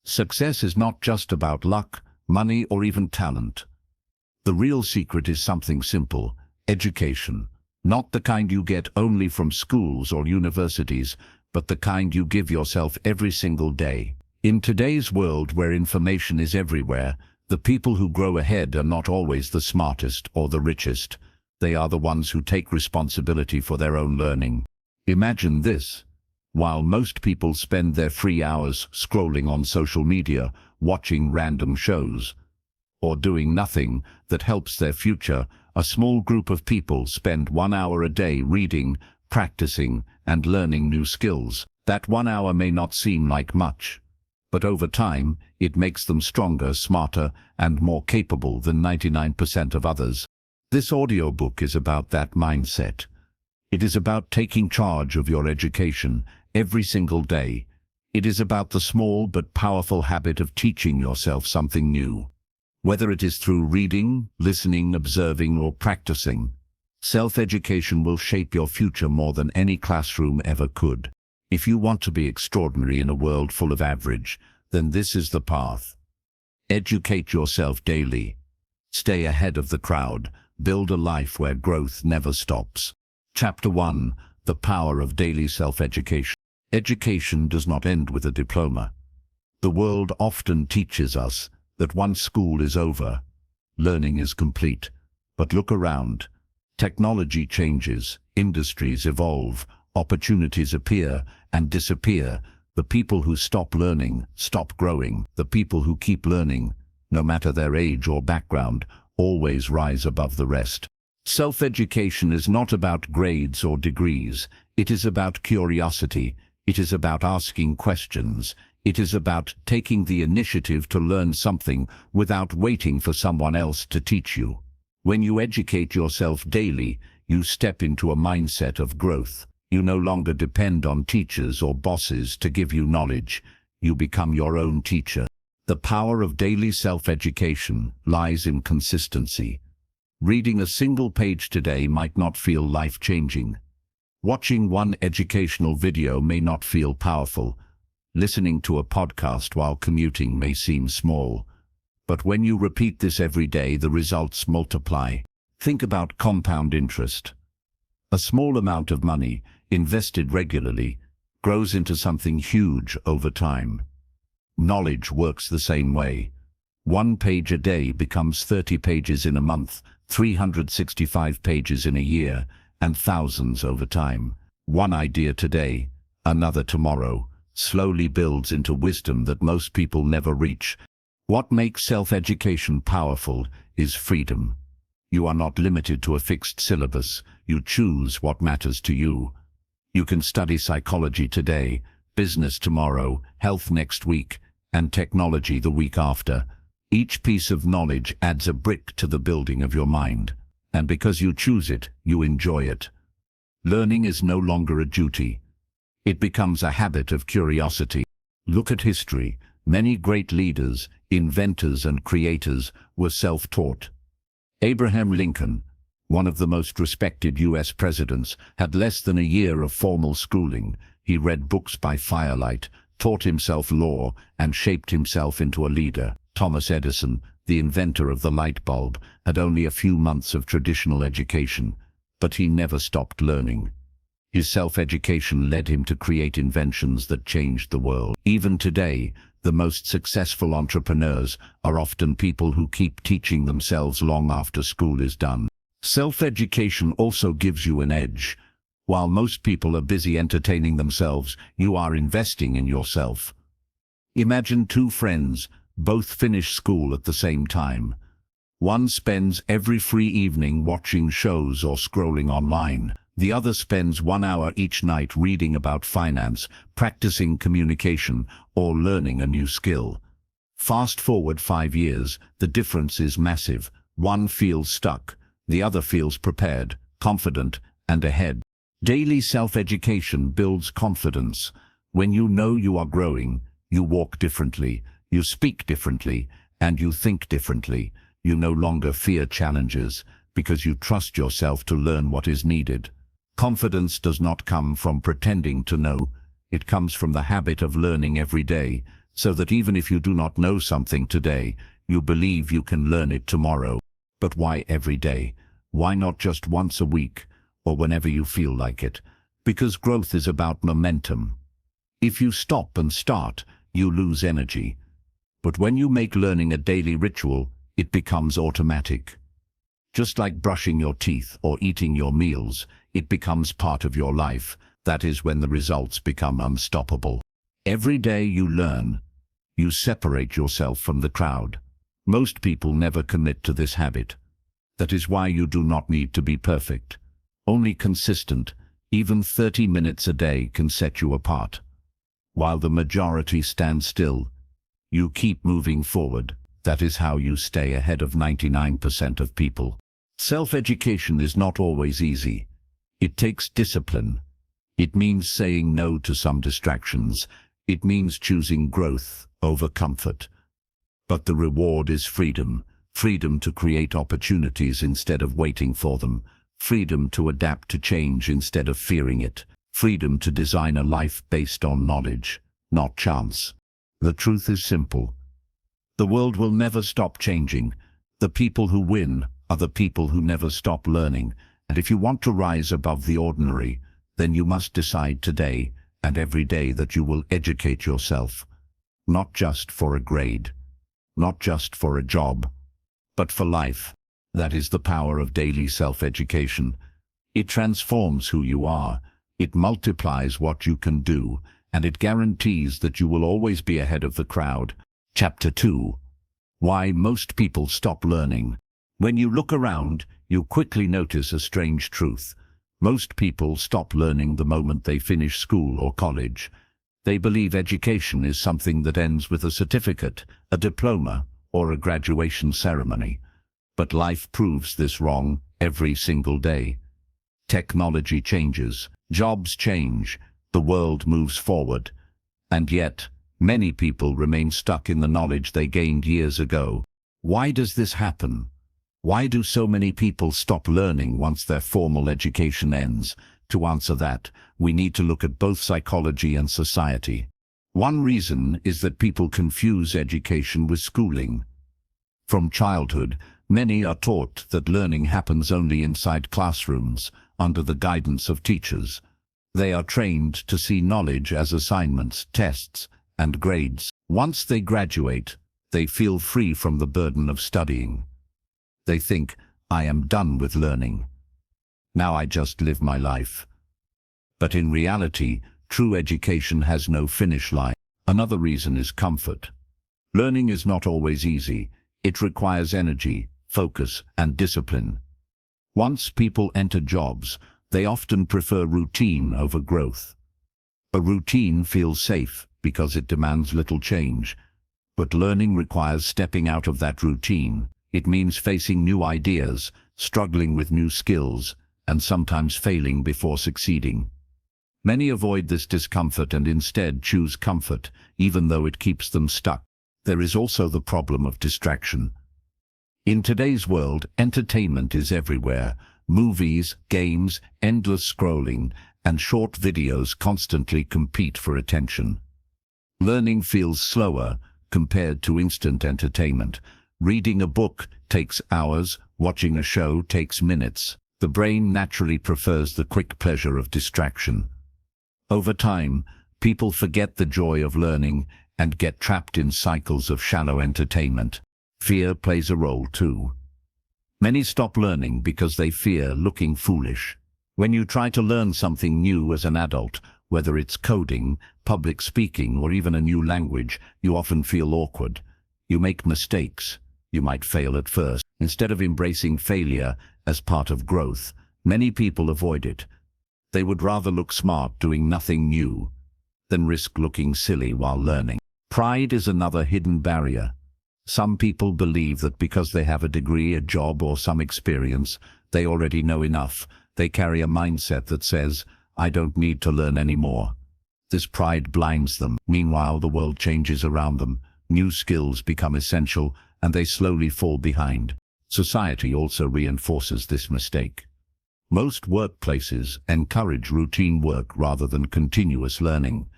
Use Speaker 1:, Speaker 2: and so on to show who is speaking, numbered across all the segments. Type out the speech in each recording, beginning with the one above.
Speaker 1: Success is not just about luck, money, or even talent. The real secret is something simple: education. Not the kind you get only from schools or universities, but the kind you give yourself every single day. In today's world where information is everywhere, the people who grow ahead are not always the smartest or the richest. They are the ones who take responsibility for their own learning. Imagine this. While most people spend their free hours scrolling on social media, watching random shows, or doing nothing that helps their future, a small group of people spend 1 hour a day reading, practicing, and learning new skills. That 1 hour may not seem like much, but over time, it makes them stronger, smarter, and more capable than 99% of others. This audiobook is about that mindset. It is about taking charge of your education every single day. It is about the small but powerful habit of teaching yourself something new. Whether it is through reading, listening, observing, or practicing, self-education will shape your future more than any classroom ever could. If you want to be extraordinary in a world full of average, then this is the path. Educate yourself daily. Stay ahead of the crowd. Build a life where growth never stops. Chapter 1: The Power of Daily Self-Education. Education does not end with a diploma. The world often teaches us that once school is over, learning is complete. But look around. Technology changes, industries evolve, opportunities appear and disappear. The people who stop learning stop growing. The people who keep learning, no matter their age or background, always rise above the rest. Self-education is not about grades or degrees. It is about curiosity. It is about asking questions. It is about taking the initiative to learn something without waiting for someone else to teach you. When you educate yourself daily, you step into a mindset of growth. You no longer depend on teachers or bosses to give you knowledge. You become your own teacher. The power of daily self-education lies in consistency. Reading a single page today might not feel life-changing. Watching one educational video may not feel powerful. Listening to a podcast while commuting may seem small. But when you repeat this every day, the results multiply. Think about compound interest. A small amount of money, invested regularly, grows into something huge over time. Knowledge works the same way. 1 page a day becomes 30 pages in a month, 365 pages in a year, and thousands over time. One idea today, another tomorrow, slowly builds into wisdom that most people never reach. What makes self-education powerful is freedom. You are not limited to a fixed syllabus. You choose what matters to you. You can study psychology today, business tomorrow, health next week, and technology the week after. Each piece of knowledge adds a brick to the building of your mind. And because you choose it, you enjoy it. Learning is no longer a duty. It becomes a habit of curiosity. Look at history. Many great leaders, inventors, and creators were self-taught. Abraham Lincoln, one of the most respected U.S. presidents, had less than a year of formal schooling. He read books by firelight, taught himself law, and shaped himself into a leader. Thomas Edison, the inventor of the light bulb, had only a few months of traditional education, but he never stopped learning. His self-education led him to create inventions that changed the world. Even today, the most successful entrepreneurs are often people who keep teaching themselves long after school is done. Self-education also gives you an edge. While most people are busy entertaining themselves, you are investing in yourself. Imagine 2 friends, both finish school at the same time. One spends every free evening watching shows or scrolling online. The other spends 1 hour each night reading about finance, practicing communication, or learning a new skill. Fast forward 5 years, the difference is massive. One feels stuck, the other feels prepared, confident, and ahead. Daily self-education builds confidence. When you know you are growing, you walk differently, you speak differently, and you think differently. You no longer fear challenges because you trust yourself to learn what is needed. Confidence does not come from pretending to know. It comes from the habit of learning every day. so that even if you do not know something today, you believe you can learn it tomorrow. But why every day? Why not just once a week, or whenever you feel like it? Because growth is about momentum. If you stop and start, you lose energy. But when you make learning a daily ritual, it becomes automatic. Just like brushing your teeth or eating your meals, it becomes part of your life. That is when the results become unstoppable. Every day you learn, you separate yourself from the crowd. Most people never commit to this habit. That is why you do not need to be perfect. Only consistent, even 30 minutes a day can set you apart. While the majority stand still, you keep moving forward. That is how you stay ahead of 99% of people. Self-education is not always easy. It takes discipline. It means saying no to some distractions. It means choosing growth over comfort. But the reward is freedom. Freedom to create opportunities instead of waiting for them. Freedom to adapt to change instead of fearing it. Freedom to design a life based on knowledge, not chance. The truth is simple. The world will never stop changing. The people who win are the people who never stop learning. And if you want to rise above the ordinary, then you must decide today and every day that you will educate yourself. Not just for a grade, not just for a job, but for life. That is the power of daily self-education. It transforms who you are, it multiplies what you can do, and it guarantees that you will always be ahead of the crowd. Chapter 2. Why most people stop learning. When you look around, you quickly notice a strange truth. Most people stop learning the moment they finish school or college. They believe education is something that ends with a certificate, a diploma, or a graduation ceremony. But life proves this wrong every single day. Technology changes, jobs change, the world moves forward. And yet, many people remain stuck in the knowledge they gained years ago. Why does this happen? Why do so many people stop learning once their formal education ends? To answer that, we need to look at both psychology and society. One reason is that people confuse education with schooling. From childhood, many are taught that learning happens only inside classrooms, under the guidance of teachers. They are trained to see knowledge as assignments, tests, and grades. Once they graduate, they feel free from the burden of studying. They think, I am done with learning. Now I just live my life. But in reality, true education has no finish line. Another reason is comfort. Learning is not always easy. It requires energy, focus, and discipline. Once people enter jobs, they often prefer routine over growth. A routine feels safe because it demands little change. But learning requires stepping out of that routine. It means facing new ideas, struggling with new skills, and sometimes failing before succeeding. Many avoid this discomfort and instead choose comfort, even though it keeps them stuck. There is also the problem of distraction. In today's world, entertainment is everywhere. Movies, games, endless scrolling, and short videos constantly compete for attention. Learning feels slower compared to instant entertainment. Reading a book takes hours, watching a show takes minutes. The brain naturally prefers the quick pleasure of distraction. Over time, people forget the joy of learning and get trapped in cycles of shallow entertainment. Fear plays a role too. Many stop learning because they fear looking foolish. When you try to learn something new as an adult, whether it's coding, public speaking, or even a new language, you often feel awkward. You make mistakes. You might fail at first. Instead of embracing failure as part of growth, many people avoid it. They would rather look smart doing nothing new than risk looking silly while learning. Pride is another hidden barrier. Some people believe that because they have a degree, a job, or some experience, they already know enough. They carry a mindset that says, I don't need to learn anymore. This pride blinds them. Meanwhile, the world changes around them. New skills become essential, and they slowly fall behind. Society also reinforces this mistake. Most workplaces encourage routine work rather than continuous learning.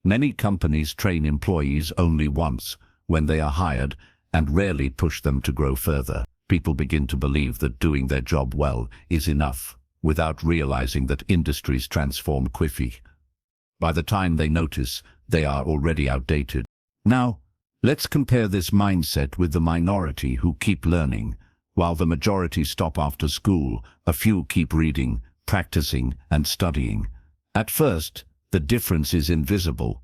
Speaker 1: Many companies train employees only once, when they are hired, and rarely push them to grow further. People begin to believe that doing their job well is enough, without realizing that industries transform quickly. By the time they notice, they are already outdated. Now, let's compare this mindset with the minority who keep learning. While the majority stop after school, a few keep reading, practicing, and studying. At first, the difference is invisible,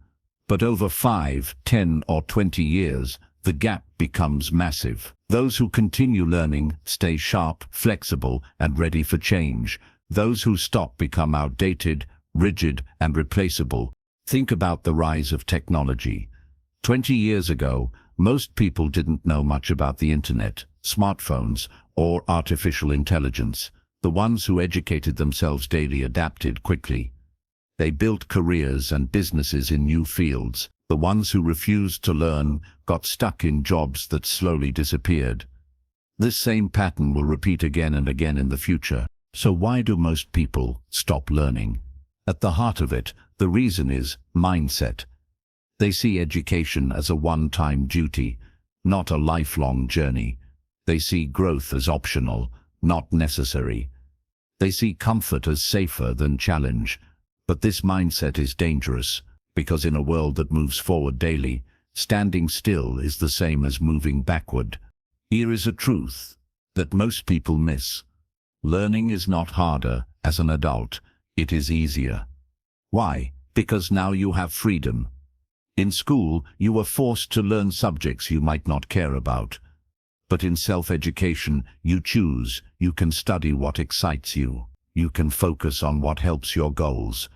Speaker 1: but over 5, 10, or 20 years, the gap becomes massive. Those who continue learning stay sharp, flexible, and ready for change. Those who stop become outdated, rigid, and replaceable. Think about the rise of technology. 20 years ago, most people didn't know much about the internet, smartphones, or artificial intelligence. The ones who educated themselves daily adapted quickly. They built careers and businesses in new fields. The ones who refused to learn got stuck in jobs that slowly disappeared. This same pattern will repeat again and again in the future. So why do most people stop learning? At the heart of it, the reason is mindset. They see education as a one-time duty, not a lifelong journey. They see growth as optional, not necessary. They see comfort as safer than challenge. But this mindset is dangerous, because in a world that moves forward daily, standing still is the same as moving backward. Here is a truth that most people miss. Learning is not harder as an adult, it is easier. Why? Because now you have freedom. In school, you were forced to learn subjects you might not care about. But in self-education, you choose. You can study what excites you. You can focus on what helps your goals.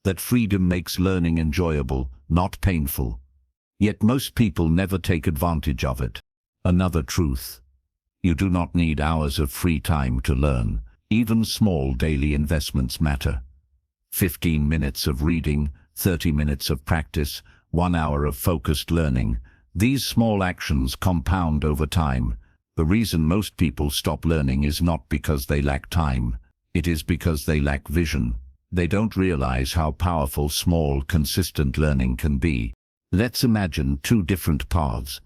Speaker 1: That freedom makes learning enjoyable, not painful. Yet most people never take advantage of it. Another truth. You do not need hours of free time to learn. Even small daily investments matter. 15 minutes of reading, 30 minutes of practice, 1 hour of focused learning. These small actions compound over time. The reason most people stop learning is not because they lack time. It is because they lack vision. They don't realize how powerful small, consistent learning can be. Let's imagine two different paths.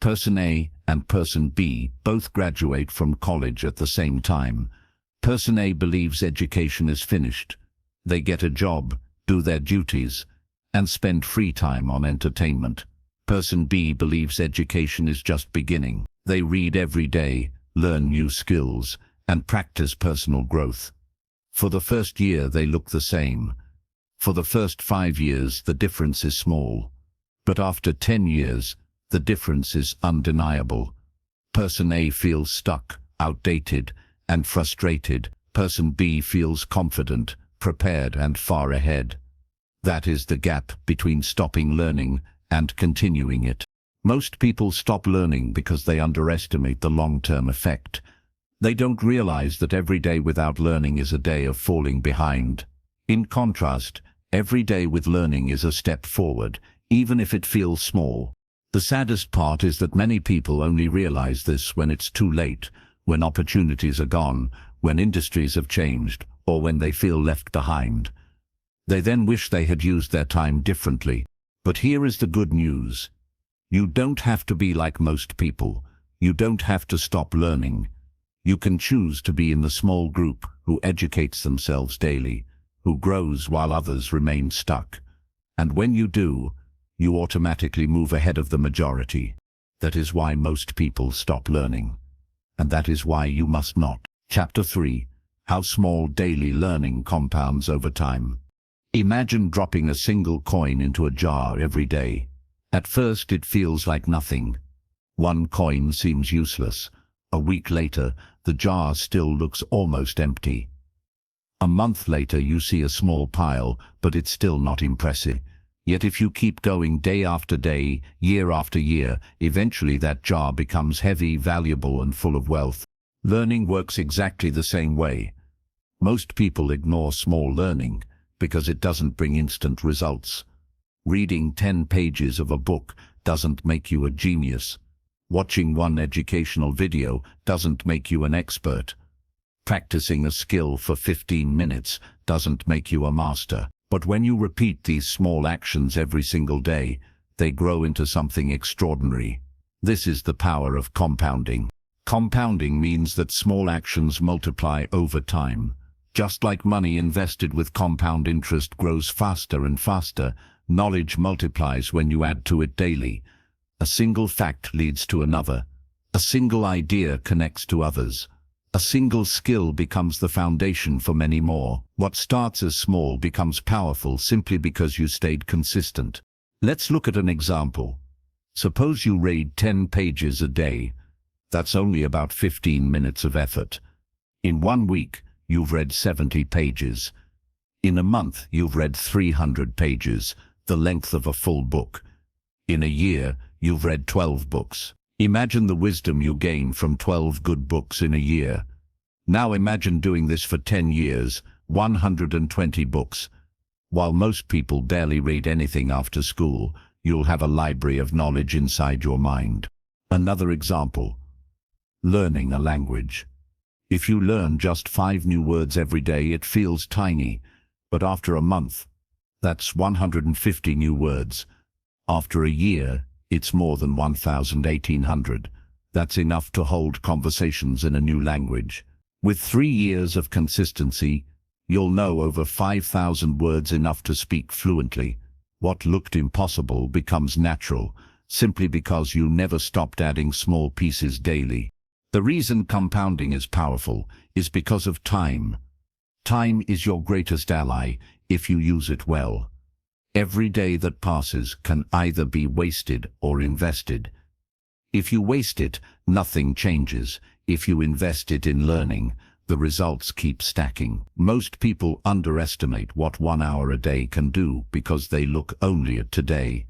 Speaker 1: Person A and Person B both graduate from college at the same time. Person A believes education is finished. They get a job, do their duties, and spend free time on entertainment. Person B believes education is just beginning. They read every day, learn new skills, and practice personal growth. For the first year, they look the same. For the first 5 years, the difference is small. But after 10 years, the difference is undeniable. Person A feels stuck, outdated, and frustrated. Person B feels confident, prepared, and far ahead. That is the gap between stopping learning and continuing it. Most people stop learning because they underestimate the long-term effect. They don't realize that every day without learning is a day of falling behind. In contrast, every day with learning is a step forward, even if it feels small. The saddest part is that many people only realize this when it's too late, when opportunities are gone, when industries have changed, or when they feel left behind. They then wish they had used their time differently. But here is the good news. You don't have to be like most people. You don't have to stop learning. You can choose to be in the small group who educates themselves daily, who grows while others remain stuck. And when you do, you automatically move ahead of the majority. That is why most people stop learning. And that is why you must not. Chapter 3. How small daily learning compounds over time. Imagine dropping a single coin into a jar every day. At first it feels like nothing. One coin seems useless. A week later, the jar still looks almost empty. A month later you see a small pile, but it's still not impressive. Yet if you keep going day after day, year after year, eventually that jar becomes heavy, valuable, and full of wealth. Learning works exactly the same way. Most people ignore small learning because it doesn't bring instant results. Reading 10 pages of a book doesn't make you a genius. Watching one educational video doesn't make you an expert. Practicing a skill for 15 minutes doesn't make you a master. But when you repeat these small actions every single day, they grow into something extraordinary. This is the power of compounding. Compounding means that small actions multiply over time. Just like money invested with compound interest grows faster and faster, knowledge multiplies when you add to it daily. A single fact leads to another. A single idea connects to others. A single skill becomes the foundation for many more. What starts as small becomes powerful simply because you stayed consistent. Let's look at an example. Suppose you read 10 pages a day. That's only about 15 minutes of effort. In 1 week, you've read 70 pages. In a month, you've read 300 pages, the length of a full book. In a year, you've read 12 books. Imagine the wisdom you gain from 12 good books in a year. Now imagine doing this for 10 years, 120 books. While most people barely read anything after school, you'll have a library of knowledge inside your mind. Another example. Learning a language. If you learn just 5 new words every day, it feels tiny. But after a month, that's 150 new words. After a year, it's more than 1,800. That's enough to hold conversations in a new language. With 3 years of consistency, you'll know over 5,000 words, enough to speak fluently. What looked impossible becomes natural, simply because you never stopped adding small pieces daily. The reason compounding is powerful is because of time. Time is your greatest ally if you use it well. Every day that passes can either be wasted or invested. If you waste it, nothing changes. If you invest it in learning, the results keep stacking. Most people underestimate what 1 hour a day can do because they look only at today.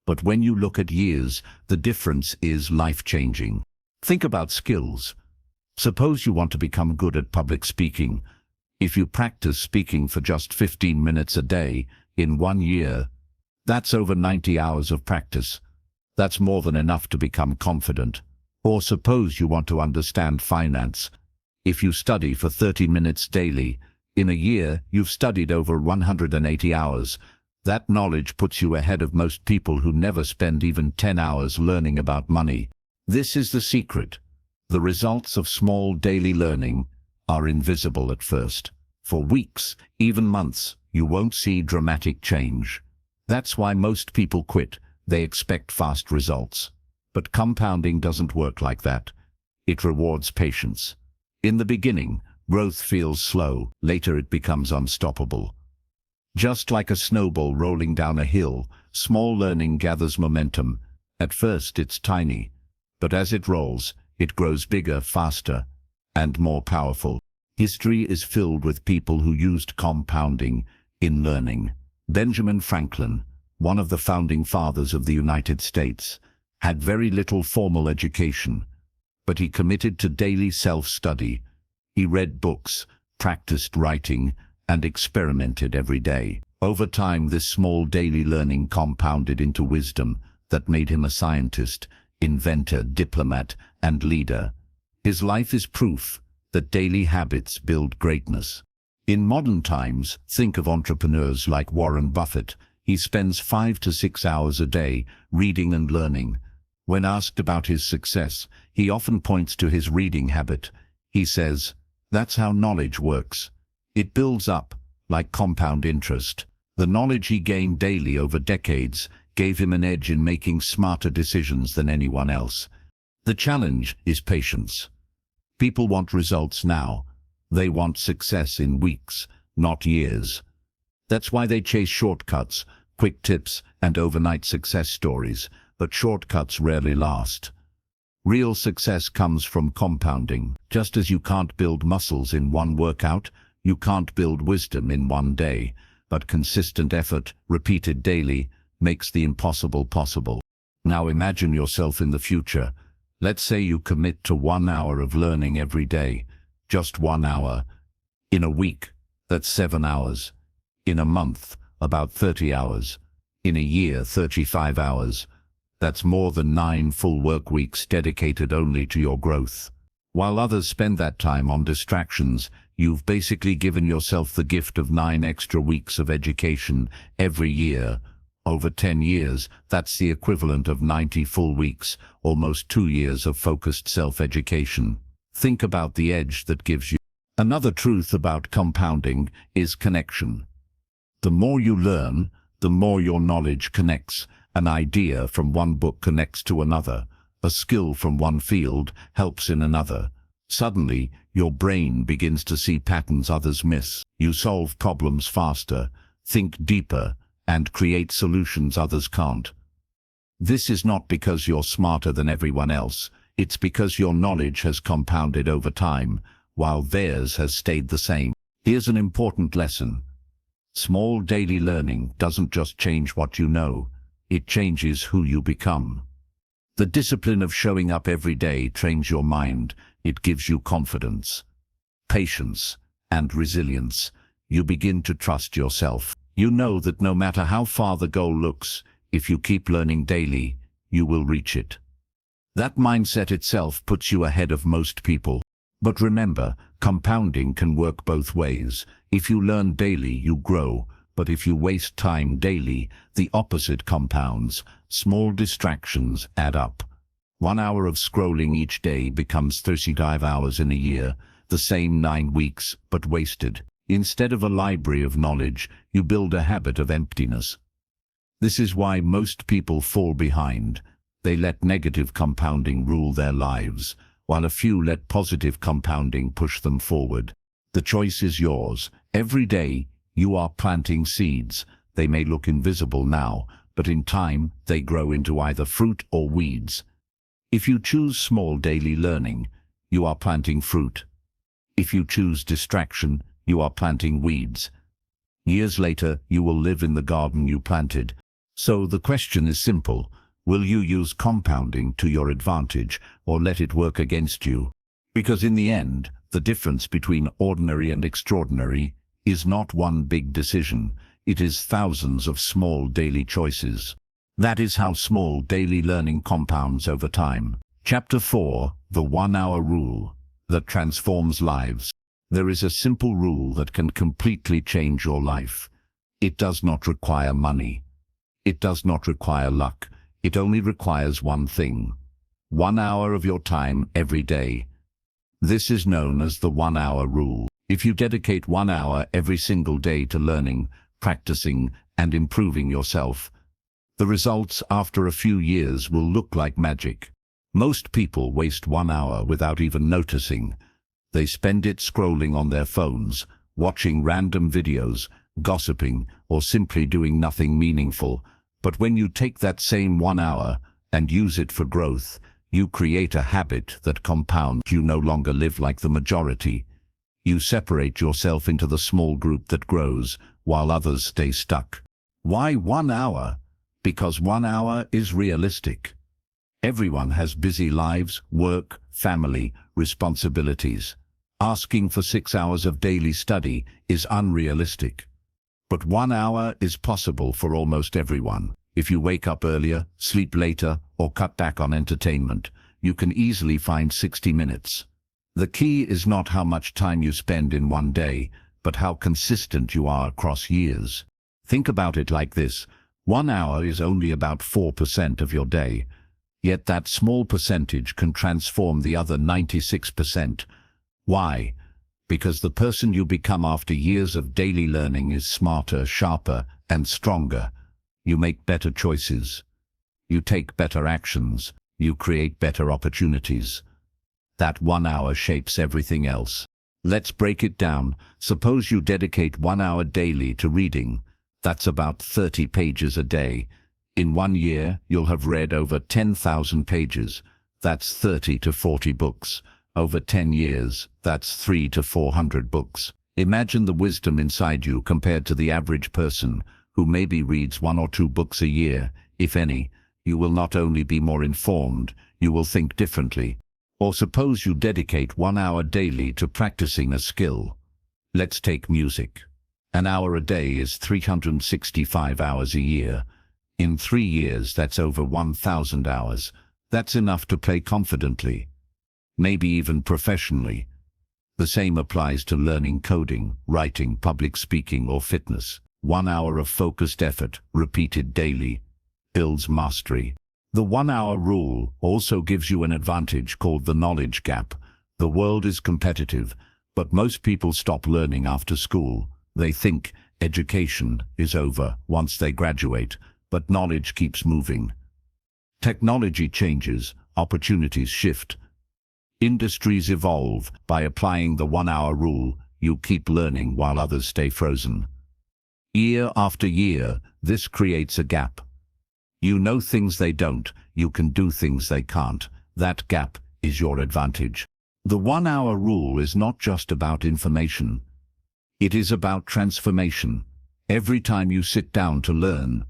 Speaker 1: But when you look at years, the difference is life-changing. Think about skills. Suppose you want to become good at public speaking. If you practice speaking for just 15 minutes a day, in 1 year, that's over 90 hours of practice. That's more than enough to become confident. Or suppose you want to understand finance. If you study for 30 minutes daily, in a year you've studied over 180 hours. That knowledge puts you ahead of most people who never spend even 10 hours learning about money. This is the secret. The results of small daily learning are invisible at first. For weeks, even months, you won't see dramatic change. That's why most people quit. They expect fast results. But compounding doesn't work like that. It rewards patience. In the beginning, growth feels slow. Later it becomes unstoppable. Just like a snowball rolling down a hill, small learning gathers momentum. At first it's tiny, but as it rolls, it grows bigger, faster, and more powerful. History is filled with people who used compounding in learning. Benjamin Franklin, one of the founding fathers of the United States, had very little formal education, but he committed to daily self-study. He read books, practiced writing, and experimented every day. Over time, this small daily learning compounded into wisdom that made him a scientist, inventor, diplomat, and leader. His life is proof that daily habits build greatness. In modern times, think of entrepreneurs like Warren Buffett. He spends 5 to 6 hours a day reading and learning. When asked about his success, he often points to his reading habit. He says, "That's how knowledge works. It builds up, like compound interest." The knowledge he gained daily over decades gave him an edge in making smarter decisions than anyone else. The challenge is patience. People want results now. They want success in weeks, not years. That's why they chase shortcuts, quick tips, and overnight success stories. But shortcuts rarely last. Real success comes from compounding. Just as you can't build muscles in one workout, you can't build wisdom in one day. But consistent effort, repeated daily, makes the impossible possible. Now imagine yourself in the future. Let's say you commit to 1 hour of learning every day. Just 1 hour. In a week, that's 7 hours. In a month, about 30 hours. In a year, 35 hours. That's more than 9 full work weeks dedicated only to your growth. While others spend that time on distractions, You've basically given yourself the gift of 9 extra weeks of education every year. Over 10 years, that's the equivalent of 90 full weeks, almost 2 years of focused self-education. Think about the edge that gives you. Another truth about compounding is connection. The more you learn, the more your knowledge connects. An idea from one book connects to another. A skill from one field helps in another. Suddenly, your brain begins to see patterns others miss. You solve problems faster, think deeper, and create solutions others can't. This is not because you're smarter than everyone else. It's because your knowledge has compounded over time, while theirs has stayed the same. Here's an important lesson. Small daily learning doesn't just change what you know, it changes who you become. The discipline of showing up every day trains your mind. It gives you confidence, patience, and resilience. You begin to trust yourself. You know that no matter how far the goal looks, if you keep learning daily, you will reach it. That mindset itself puts you ahead of most people. But remember, compounding can work both ways. If you learn daily, you grow. But if you waste time daily, the opposite compounds. Small distractions add up. 1 hour of scrolling each day becomes 35 hours in a year, the same 9 weeks, but wasted. Instead of a library of knowledge, you build a habit of emptiness. This is why most people fall behind. They let negative compounding rule their lives, while a few let positive compounding push them forward. The choice is yours. Every day, you are planting seeds. They may look invisible now, but in time, they grow into either fruit or weeds. If you choose small daily learning, you are planting fruit. If you choose distraction, you are planting weeds. Years later, you will live in the garden you planted. So the question is simple. Will you use compounding to your advantage or let it work against you? Because in the end, the difference between ordinary and extraordinary is not one big decision. It is thousands of small daily choices. That is how small daily learning compounds over time. Chapter 4, The 1-Hour Rule that transforms lives. There is a simple rule that can completely change your life. It does not require money. It does not require luck. It only requires one thing. 1 hour of your time every day. This is known as the 1-hour rule. If you dedicate 1 hour every single day to learning, practicing, and improving yourself, the results after a few years will look like magic. Most people waste 1 hour without even noticing. They spend it scrolling on their phones, watching random videos, gossiping, or simply doing nothing meaningful. But when you take that same 1 hour and use it for growth, you create a habit that compounds. You no longer live like the majority. You separate yourself into the small group that grows, while others stay stuck. Why 1 hour? Because 1 hour is realistic. Everyone has busy lives, work, family, responsibilities. Asking for 6 hours of daily study is unrealistic. But 1 hour is possible for almost everyone. If you wake up earlier, sleep later, or cut back on entertainment, you can easily find 60 minutes. The key is not how much time you spend in one day, but how consistent you are across years. Think about it like this. 1 hour is only about 4% of your day, yet that small percentage can transform the other 96%. Why? Because the person you become after years of daily learning is smarter, sharper, and stronger. You make better choices. You take better actions. You create better opportunities. That 1 hour shapes everything else. Let's break it down. Suppose you dedicate 1 hour daily to reading. That's about 30 pages a day. In 1 year, you'll have read over 10,000 pages. That's 30 to 40 books. Over 10 years, that's 300 to 400 books. Imagine the wisdom inside you compared to the average person who maybe reads 1 or 2 books a year, if any. You will not only be more informed, you will think differently. Or suppose you dedicate 1 hour daily to practicing a skill. Let's take music. An hour a day is 365 hours a year. In 3 years, that's over 1,000 hours. That's enough to play confidently, maybe even professionally. The same applies to learning coding, writing, public speaking, or fitness. 1 hour of focused effort, repeated daily, builds mastery. The 1 hour rule also gives you an advantage called the knowledge gap. The world is competitive, but most people stop learning after school. They think education is over once they graduate, but knowledge keeps moving. Technology changes, opportunities shift. Industries evolve. By applying the 1 hour rule, you keep learning while others stay frozen. Year after year, this creates a gap. You know things they don't, you can do things they can't. That gap is your advantage. The 1 hour rule is not just about information. It is about transformation. Every time you sit down to learn,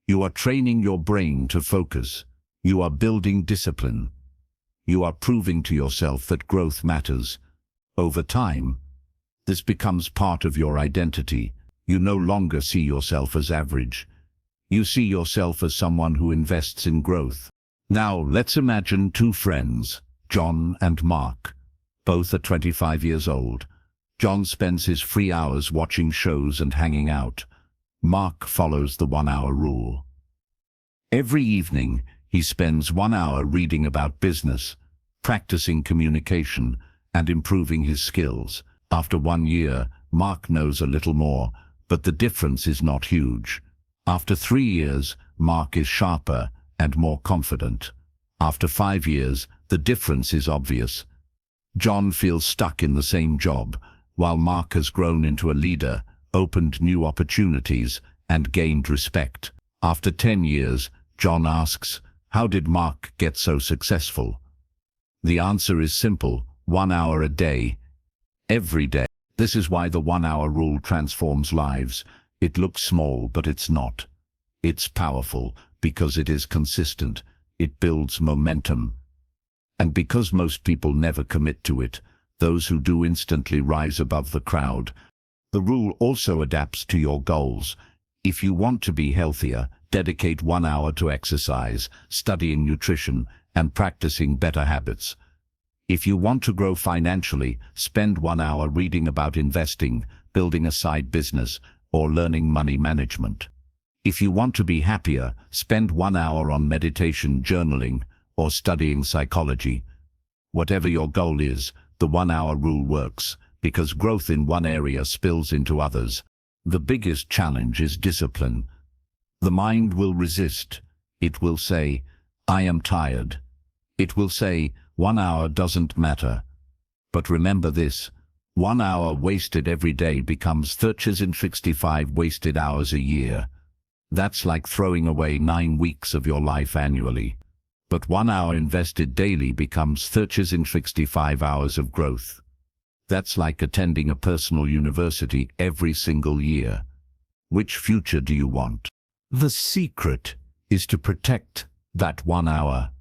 Speaker 1: you are training your brain to focus. You are building discipline. You are proving to yourself that growth matters. Over time, this becomes part of your identity. You no longer see yourself as average. You see yourself as someone who invests in growth. Now, let's imagine two friends, John and Mark. Both are 25 years old. John spends his free hours watching shows and hanging out. Mark follows the 1 hour rule. Every evening, he spends 1 hour reading about business, practicing communication, and improving his skills. After 1 year, Mark knows a little more, but the difference is not huge. After 3 years, Mark is sharper and more confident. After 5 years, the difference is obvious. John feels stuck in the same job, while Mark has grown into a leader, opened new opportunities, and gained respect. After 10 years, John asks, how did Mark get so successful? The answer is simple: 1 hour a day, every day. This is why the 1 hour rule transforms lives. It looks small, but it's not. It's powerful because it is consistent. It builds momentum. And because most people never commit to it, those who do instantly rise above the crowd. The rule also adapts to your goals. If you want to be healthier, dedicate 1 hour to exercise, studying nutrition, and practicing better habits. If you want to grow financially, spend 1 hour reading about investing, building a side business, or learning money management. If you want to be happier, spend 1 hour on meditation, journaling, or studying psychology. Whatever your goal is, the 1 hour rule works, because growth in one area spills into others. The biggest challenge is discipline. The mind will resist. It will say, I am tired. It will say, 1 hour doesn't matter. But remember this: 1 hour wasted every day becomes 365 wasted hours a year. That's like throwing away 9 weeks of your life annually. But 1 hour invested daily becomes 365 hours of growth. That's like attending a personal university every single year. Which future do you want? The secret is to protect that 1 hour.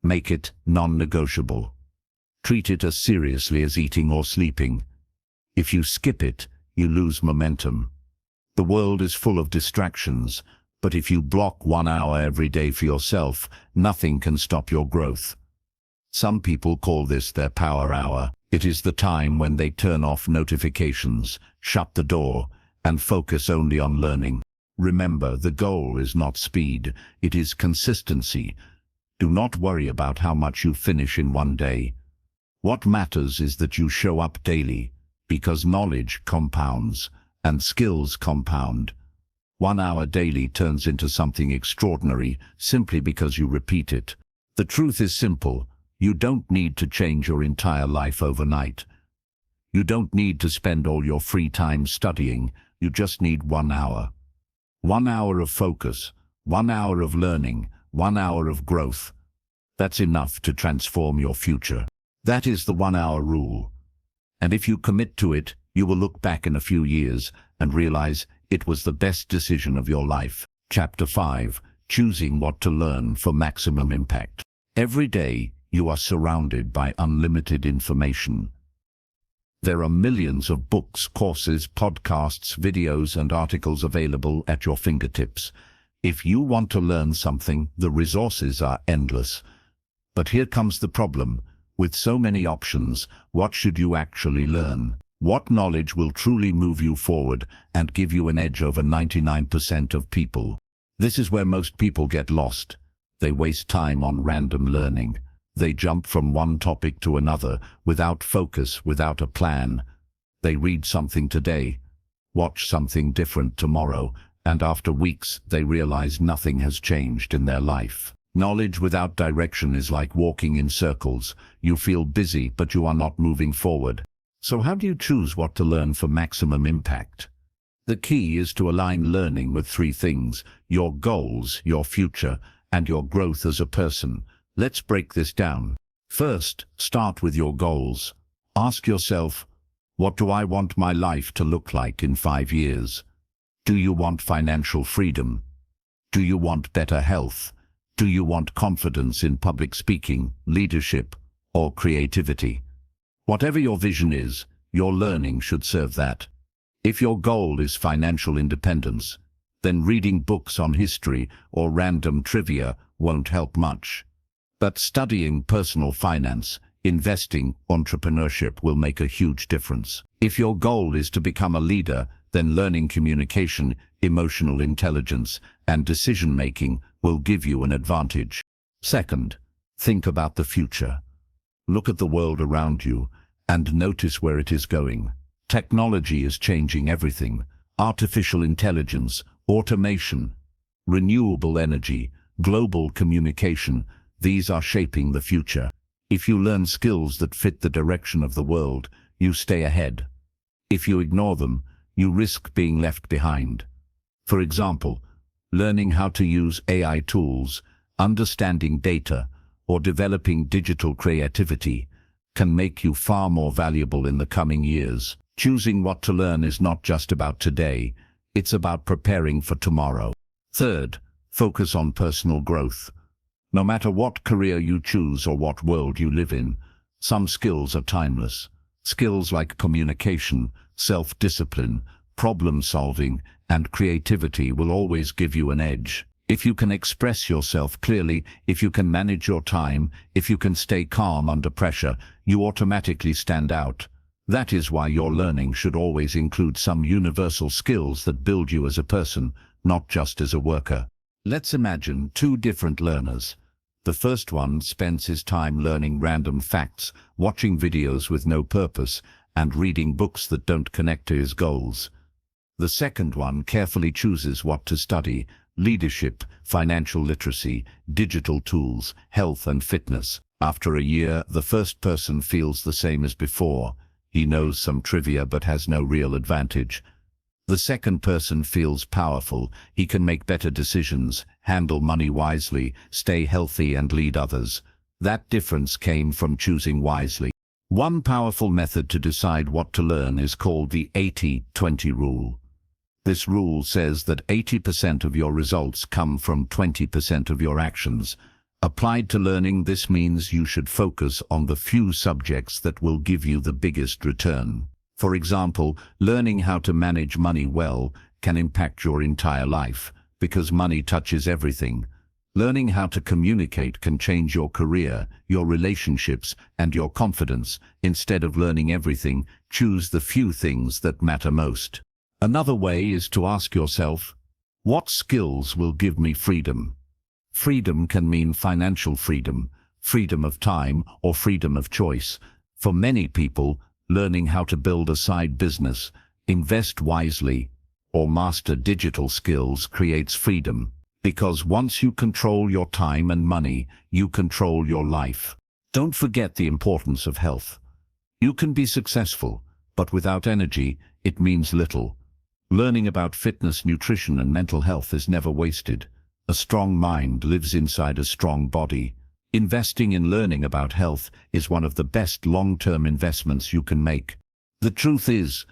Speaker 1: Make it non-negotiable. Treat it as seriously as eating or sleeping. If you skip it, you lose momentum. The world is full of distractions, but if you block 1 hour every day for yourself, nothing can stop your growth. Some people call this their power hour. It is the time when they turn off notifications, shut the door, and focus only on learning. Remember, the goal is not speed, it is consistency. Do not worry about how much you finish in one day. What matters is that you show up daily, because knowledge compounds, and skills compound. 1 hour daily turns into something extraordinary simply because you repeat it. The truth is simple: you don't need to change your entire life overnight. You don't need to spend all your free time studying, you just need 1 hour. 1 hour of focus, 1 hour of learning, 1 hour of growth. That's enough to transform your future. That is the 1 hour rule. And if you commit to it, you will look back in a few years and realize it was the best decision of your life. Chapter 5: Choosing what to learn for maximum impact. Every day, you are surrounded by unlimited information. There are millions of books, courses, podcasts, videos, and articles available at your fingertips. If you want to learn something, the resources are endless. But here comes the problem. With so many options, what should you actually learn? What knowledge will truly move you forward and give you an edge over 99% of people? This is where most people get lost. They waste time on random learning. They jump from one topic to another without focus, without a plan. They read something today, watch something different tomorrow, and after weeks they realize nothing has changed in their life. Knowledge without direction is like walking in circles. You feel busy, but you are not moving forward. So how do you choose what to learn for maximum impact? The key is to align learning with three things: your goals, your future, and your growth as a person. Let's break this down. First, start with your goals. Ask yourself, what do I want my life to look like in 5 years? Do you want financial freedom? Do you want better health? Do you want confidence in public speaking, leadership, or creativity? Whatever your vision is, your learning should serve that. If your goal is financial independence, then reading books on history or random trivia won't help much. But studying personal finance, investing, entrepreneurship will make a huge difference. If your goal is to become a leader, then learning communication, emotional intelligence, and decision-making will give you an advantage. Second, think about the future. Look at the world around you and notice where it is going. Technology is changing everything. Artificial intelligence, automation, renewable energy, global communication, these are shaping the future. If you learn skills that fit the direction of the world, you stay ahead. If you ignore them, you risk being left behind. For example, learning how to use AI tools, understanding data, or developing digital creativity can make you far more valuable in the coming years. Choosing what to learn is not just about today, it's about preparing for tomorrow. Third, focus on personal growth. No matter what career you choose or what world you live in, some skills are timeless. Skills like communication, self-discipline, problem-solving, and creativity will always give you an edge. If you can express yourself clearly, if you can manage your time, if you can stay calm under pressure, you automatically stand out. That is why your learning should always include some universal skills that build you as a person, not just as a worker. Let's imagine two different learners. The first one spends his time learning random facts, watching videos with no purpose, and reading books that don't connect to his goals. The second one carefully chooses what to study: leadership, financial literacy, digital tools, health and fitness. After a year, the first person feels the same as before. He knows some trivia but has no real advantage. The second person feels powerful. He can make better decisions, handle money wisely, stay healthy and lead others. That difference came from choosing wisely. One powerful method to decide what to learn is called the 80-20 rule. This rule says that 80% of your results come from 20% of your actions. Applied to learning, this means you should focus on the few subjects that will give you the biggest return. For example, learning how to manage money well can impact your entire life, because money touches everything. Learning how to communicate can change your career, your relationships, and your confidence. Instead of learning everything, choose the few things that matter most. Another way is to ask yourself, what skills will give me freedom? Freedom can mean financial freedom, freedom of time, or freedom of choice. For many people, learning how to build a side business, invest wisely, or master digital skills creates freedom. Because once you control your time and money, you control your life. Don't forget the importance of health. You can be successful, but without energy, it means little. Learning about fitness, nutrition, and mental health is never wasted. A strong mind lives inside a strong body. Investing in learning about health is one of the best long-term investments you can make. The truth is,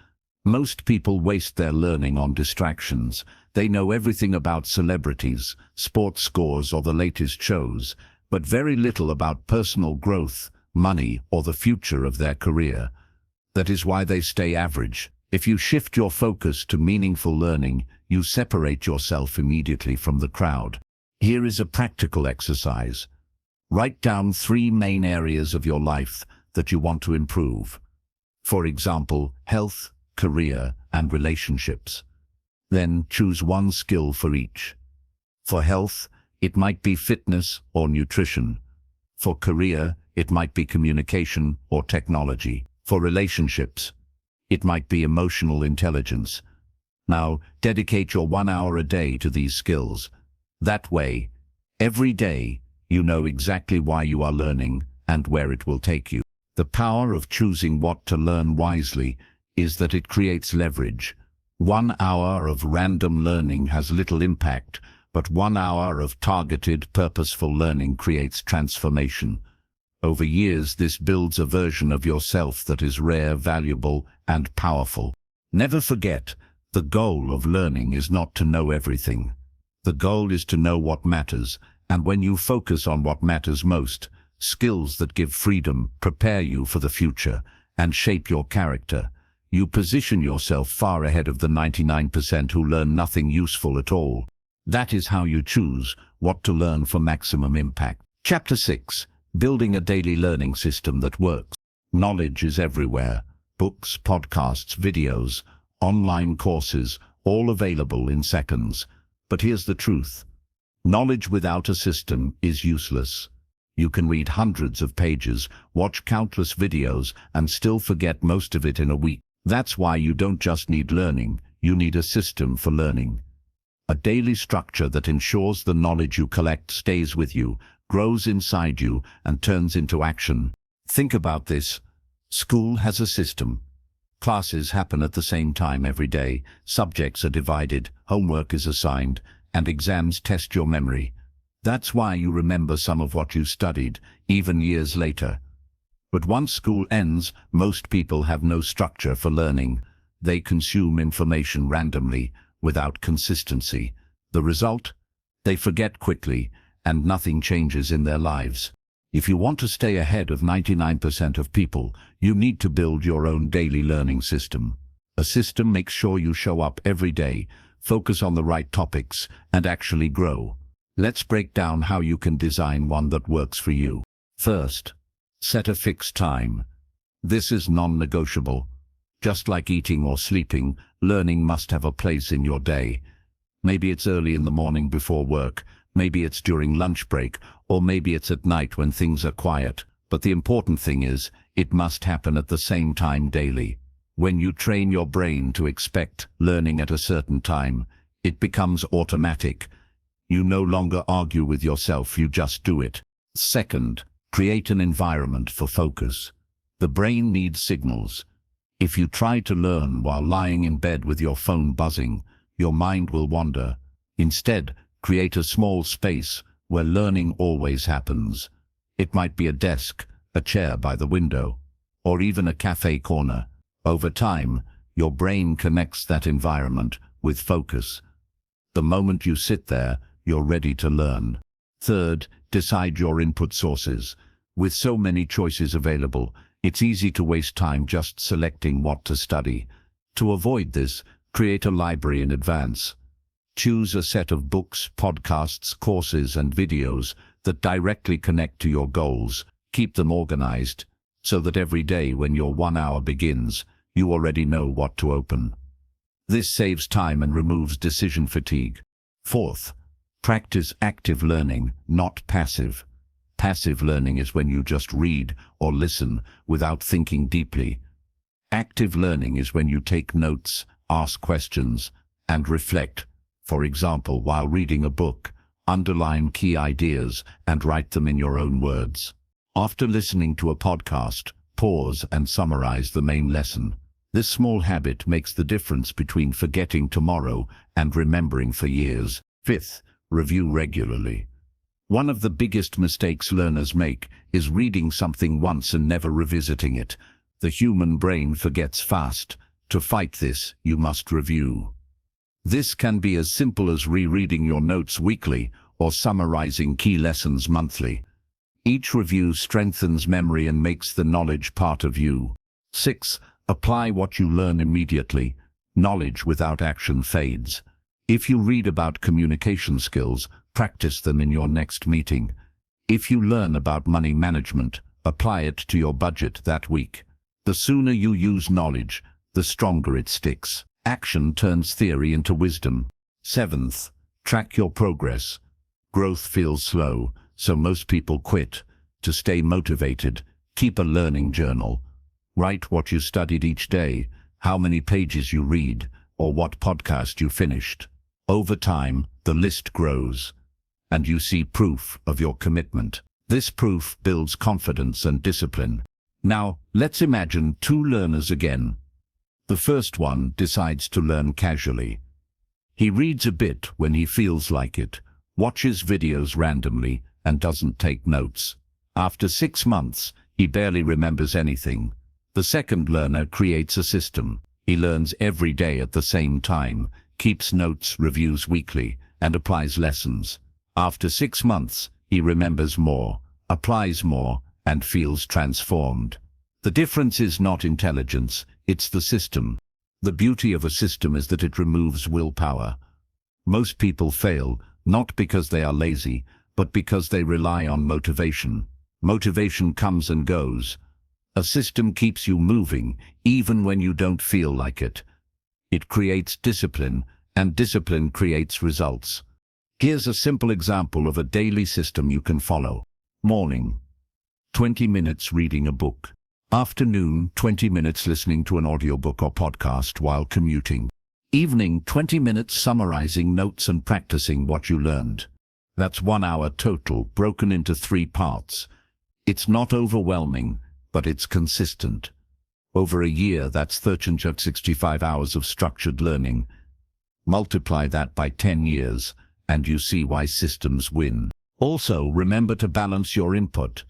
Speaker 1: most people waste their learning on distractions. They know everything about celebrities, sports scores, or the latest shows, but very little about personal growth, money, or the future of their career. That is why they stay average. If you shift your focus to meaningful learning, you separate yourself immediately from the crowd. Here is a practical exercise. Write down 3 main areas of your life that you want to improve. For example, health, career, and relationships. Then choose one skill for each. For health, it might be fitness or nutrition. For career, it might be communication or technology. For relationships, it might be emotional intelligence. Now, dedicate your 1 hour a day to these skills. That way, every day, you know exactly why you are learning and where it will take you. The power of choosing what to learn wisely is that it creates leverage. 1 hour of random learning has little impact, but 1 hour of targeted, purposeful learning creates transformation. Over years, this builds a version of yourself that is rare, valuable, and powerful. Never forget, the goal of learning is not to know everything. The goal is to know what matters, and when you focus on what matters most, skills that give freedom, prepare you for the future, and shape your character, you position yourself far ahead of the 99% who learn nothing useful at all. That is how you choose what to learn for maximum impact. Chapter 6. Building a daily learning system that works. Knowledge is everywhere. Books, podcasts, videos, online courses, all available in seconds. But here's the truth. Knowledge without a system is useless. You can read hundreds of pages, watch countless videos, and still forget most of it in a week. That's why you don't just need learning, you need a system for learning. A daily structure that ensures the knowledge you collect stays with you, grows inside you, and turns into action. Think about this. School has a system. Classes happen at the same time every day, subjects are divided, homework is assigned, and exams test your memory. That's why you remember some of what you studied, even years later. But once school ends, most people have no structure for learning. They consume information randomly, without consistency. The result? They forget quickly, and nothing changes in their lives. If you want to stay ahead of 99% of people, you need to build your own daily learning system. A system makes sure you show up every day, focus on the right topics, and actually grow. Let's break down how you can design one that works for you. First, set a fixed time. This is non-negotiable. Just like eating or sleeping, learning must have a place in your day. Maybe it's early in the morning before work, maybe it's during lunch break, or maybe it's at night when things are quiet. But the important thing is, it must happen at the same time daily. When you train your brain to expect learning at a certain time, it becomes automatic. You no longer argue with yourself, you just do it. Second, create an environment for focus. The brain needs signals. If you try to learn while lying in bed with your phone buzzing, your mind will wander. Instead, create a small space where learning always happens. It might be a desk, a chair by the window, or even a cafe corner. Over time, your brain connects that environment with focus. The moment you sit there, you're ready to learn. Third, decide your input sources. With so many choices available, it's easy to waste time just selecting what to study. To avoid this, create a library in advance. Choose a set of books, podcasts, courses, and videos that directly connect to your goals. Keep them organized, so that every day when your 1 hour begins, you already know what to open. This saves time and removes decision fatigue. Fourth, practice active learning, not passive. Passive learning is when you just read or listen without thinking deeply. Active learning is when you take notes, ask questions, and reflect. For example, while reading a book, underline key ideas and write them in your own words. After listening to a podcast, pause and summarize the main lesson. This small habit makes the difference between forgetting tomorrow and remembering for years. Fifth, review regularly. One of the biggest mistakes learners make is reading something once and never revisiting it. The human brain forgets fast. To fight this, you must review. This can be as simple as rereading your notes weekly or summarizing key lessons monthly. Each review strengthens memory and makes the knowledge part of you. 6. Apply what you learn immediately. Knowledge without action fades. If you read about communication skills, practice them in your next meeting. If you learn about money management, apply it to your budget that week. The sooner you use knowledge, the stronger it sticks. Action turns theory into wisdom. 7th, track your progress. Growth feels slow, so most people quit. To stay motivated, keep a learning journal. Write what you studied each day, how many pages you read, or what podcast you finished. Over time, the list grows, and you see proof of your commitment. This proof builds confidence and discipline. Now, let's imagine two learners again. The first one decides to learn casually. He reads a bit when he feels like it, watches videos randomly, and doesn't take notes. After 6 months, he barely remembers anything. The second learner creates a system. He learns every day at the same time, keeps notes, reviews weekly, and applies lessons. After 6 months, he remembers more, applies more, and feels transformed. The difference is not intelligence, it's the system. The beauty of a system is that it removes willpower. Most people fail, not because they are lazy, but because they rely on motivation. Motivation comes and goes. A system keeps you moving, even when you don't feel like it. It creates discipline, and discipline creates results. Here's a simple example of a daily system you can follow. Morning, 20 minutes reading a book. Afternoon, 20 minutes listening to an audiobook or podcast while commuting. Evening, 20 minutes summarizing notes and practicing what you learned. That's 1 hour total, broken into 3 parts. It's not overwhelming, but it's consistent. Over a year, that's 365 hours of structured learning. Multiply that by 10 years, and you see why systems win. Also, remember to balance your input.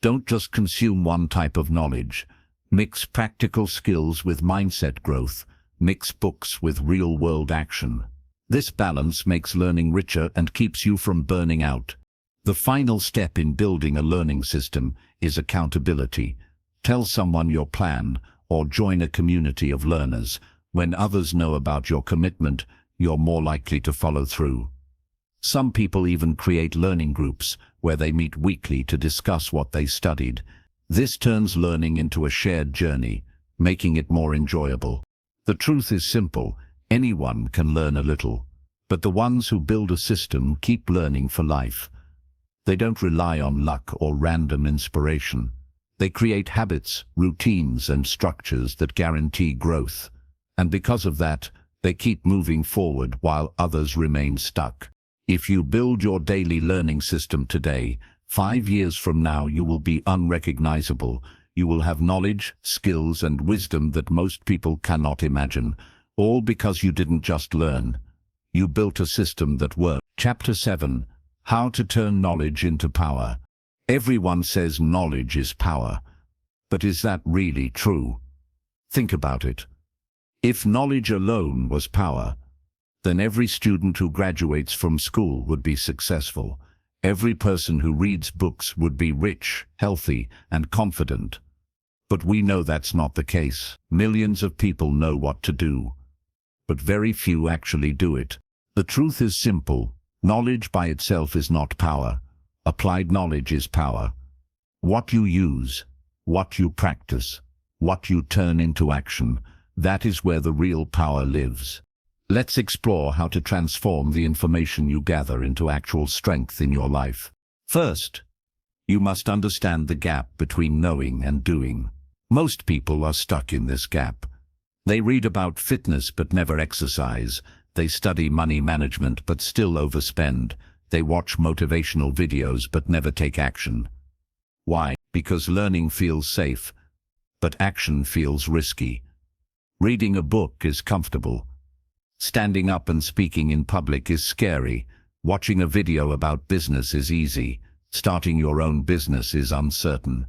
Speaker 1: Don't just consume one type of knowledge. Mix practical skills with mindset growth. Mix books with real-world action. This balance makes learning richer and keeps you from burning out. The final step in building a learning system is accountability. Tell someone your plan or join a community of learners. When others know about your commitment, you're more likely to follow through. Some people even create learning groups where they meet weekly to discuss what they studied. This turns learning into a shared journey, making it more enjoyable. The truth is simple: anyone can learn a little, but the ones who build a system keep learning for life. They don't rely on luck or random inspiration. They create habits, routines, and structures that guarantee growth. And because of that, they keep moving forward while others remain stuck. If you build your daily learning system today, 5 years from now you will be unrecognizable. You will have knowledge, skills, and wisdom that most people cannot imagine, all because you didn't just learn. You built a system that worked. Chapter 7. How to turn knowledge into power. Everyone says knowledge is power. But is that really true? Think about it. If knowledge alone was power, then every student who graduates from school would be successful. Every person who reads books would be rich, healthy, and confident. But we know that's not the case. Millions of people know what to do, but very few actually do it. The truth is simple. Knowledge by itself is not power. Applied knowledge is power. What you use, what you practice, what you turn into action, that is where the real power lives. Let's explore how to transform the information you gather into actual strength in your life. First, you must understand the gap between knowing and doing. Most people are stuck in this gap. They read about fitness but never exercise. They study money management but still overspend. They watch motivational videos but never take action. Why? Because learning feels safe, but action feels risky. Reading a book is comfortable. Standing up and speaking in public is scary. Watching a video about business is easy. Starting your own business is uncertain.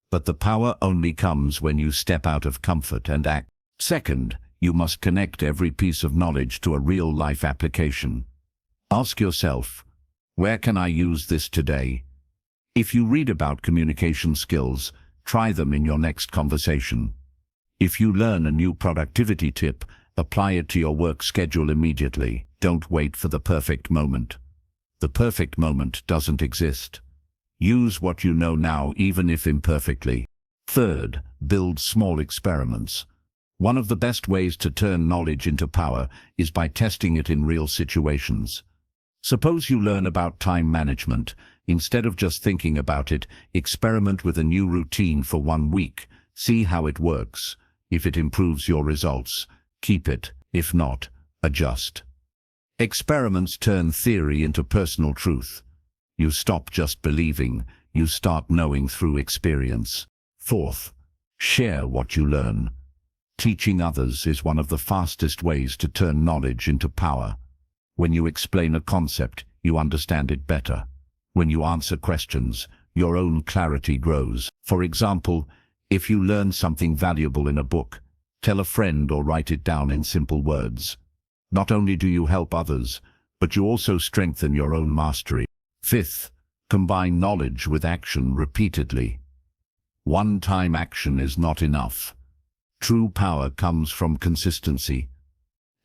Speaker 1: But the power only comes when you step out of comfort and act. Second, you must connect every piece of knowledge to a real-life application. Ask yourself, where can I use this today? If you read about communication skills, try them in your next conversation. If you learn a new productivity tip, apply it to your work schedule immediately. Don't wait for the perfect moment. The perfect moment doesn't exist. Use what you know now, even if imperfectly. Third, build small experiments. One of the best ways to turn knowledge into power is by testing it in real situations. Suppose you learn about time management. Instead of just thinking about it, experiment with a new routine for 1 week. See how it works. If it improves your results, keep it. If not, adjust. Experiments turn theory into personal truth. You stop just believing, you start knowing through experience. Fourth, share what you learn. Teaching others is one of the fastest ways to turn knowledge into power. When you explain a concept, you understand it better. When you answer questions, your own clarity grows. For example, if you learn something valuable in a book, tell a friend or write it down in simple words. Not only do you help others, but you also strengthen your own mastery. Fifth, combine knowledge with action repeatedly. One-time action is not enough. True power comes from consistency.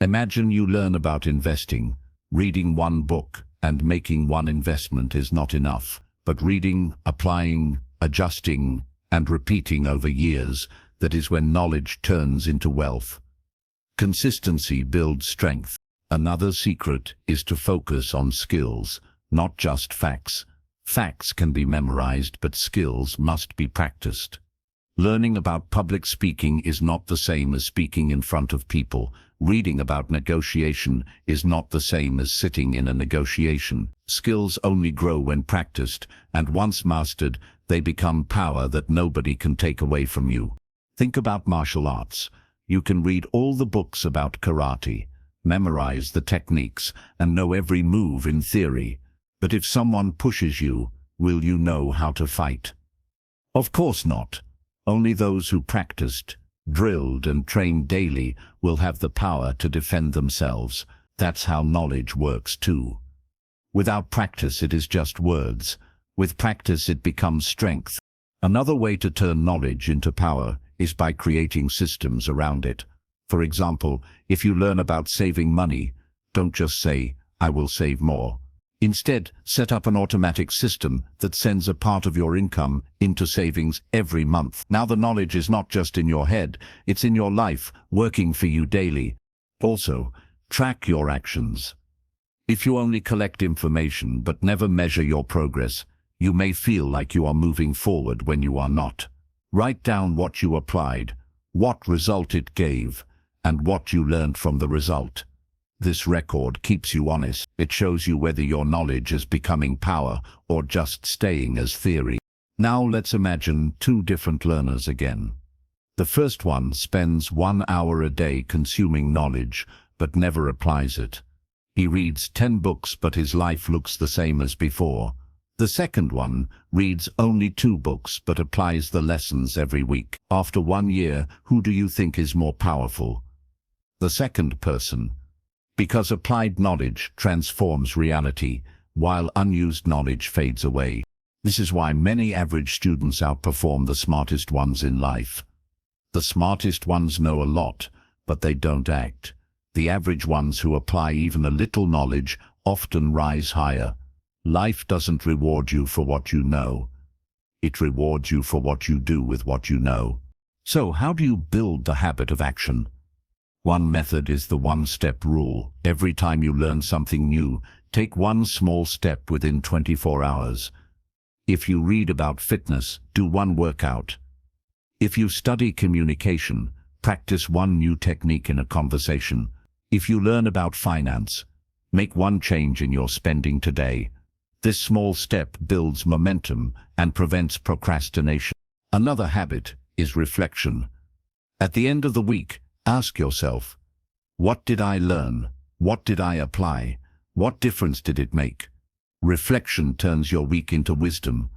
Speaker 1: Imagine you learn about investing. Reading one book and making one investment is not enough, but reading, applying, adjusting, and repeating over years, that is when knowledge turns into wealth. Consistency builds strength. Another secret is to focus on skills, not just facts. Facts can be memorized, but skills must be practiced. Learning about public speaking is not the same as speaking in front of people. Reading about negotiation is not the same as sitting in a negotiation. Skills only grow when practiced, and once mastered, they become power that nobody can take away from you. Think about martial arts. You can read all the books about karate, memorize the techniques, and know every move in theory. But if someone pushes you, will you know how to fight? Of course not. Only those who practiced, drilled, and trained daily will have the power to defend themselves. That's how knowledge works too. Without practice, it is just words. With practice, it becomes strength. Another way to turn knowledge into power is by creating systems around it. For example, if you learn about saving money, don't just say, "I will save more." Instead, set up an automatic system that sends a part of your income into savings every month. Now the knowledge is not just in your head, it's in your life, working for you daily. Also, track your actions. If you only collect information but never measure your progress, you may feel like you are moving forward when you are not. Write down what you applied, what result it gave, and what you learned from the result. This record keeps you honest. It shows you whether your knowledge is becoming power or just staying as theory. Now let's imagine two different learners again. The first one spends 1 hour a day consuming knowledge, but never applies it. He reads 10 books, but his life looks the same as before. The second one reads only 2 books, but applies the lessons every week. After 1 year, who do you think is more powerful? The second person. Because applied knowledge transforms reality, while unused knowledge fades away. This is why many average students outperform the smartest ones in life. The smartest ones know a lot, but they don't act. The average ones who apply even a little knowledge often rise higher. Life doesn't reward you for what you know. It rewards you for what you do with what you know. So how do you build the habit of action? One method is the one-step rule. Every time you learn something new, take one small step within 24 hours. If you read about fitness, do one workout. If you study communication, practice one new technique in a conversation. If you learn about finance, make one change in your spending today. This small step builds momentum and prevents procrastination. Another habit is reflection. At the end of the week, ask yourself, what did I learn? What did I apply? What difference did it make? Reflection turns your week into wisdom.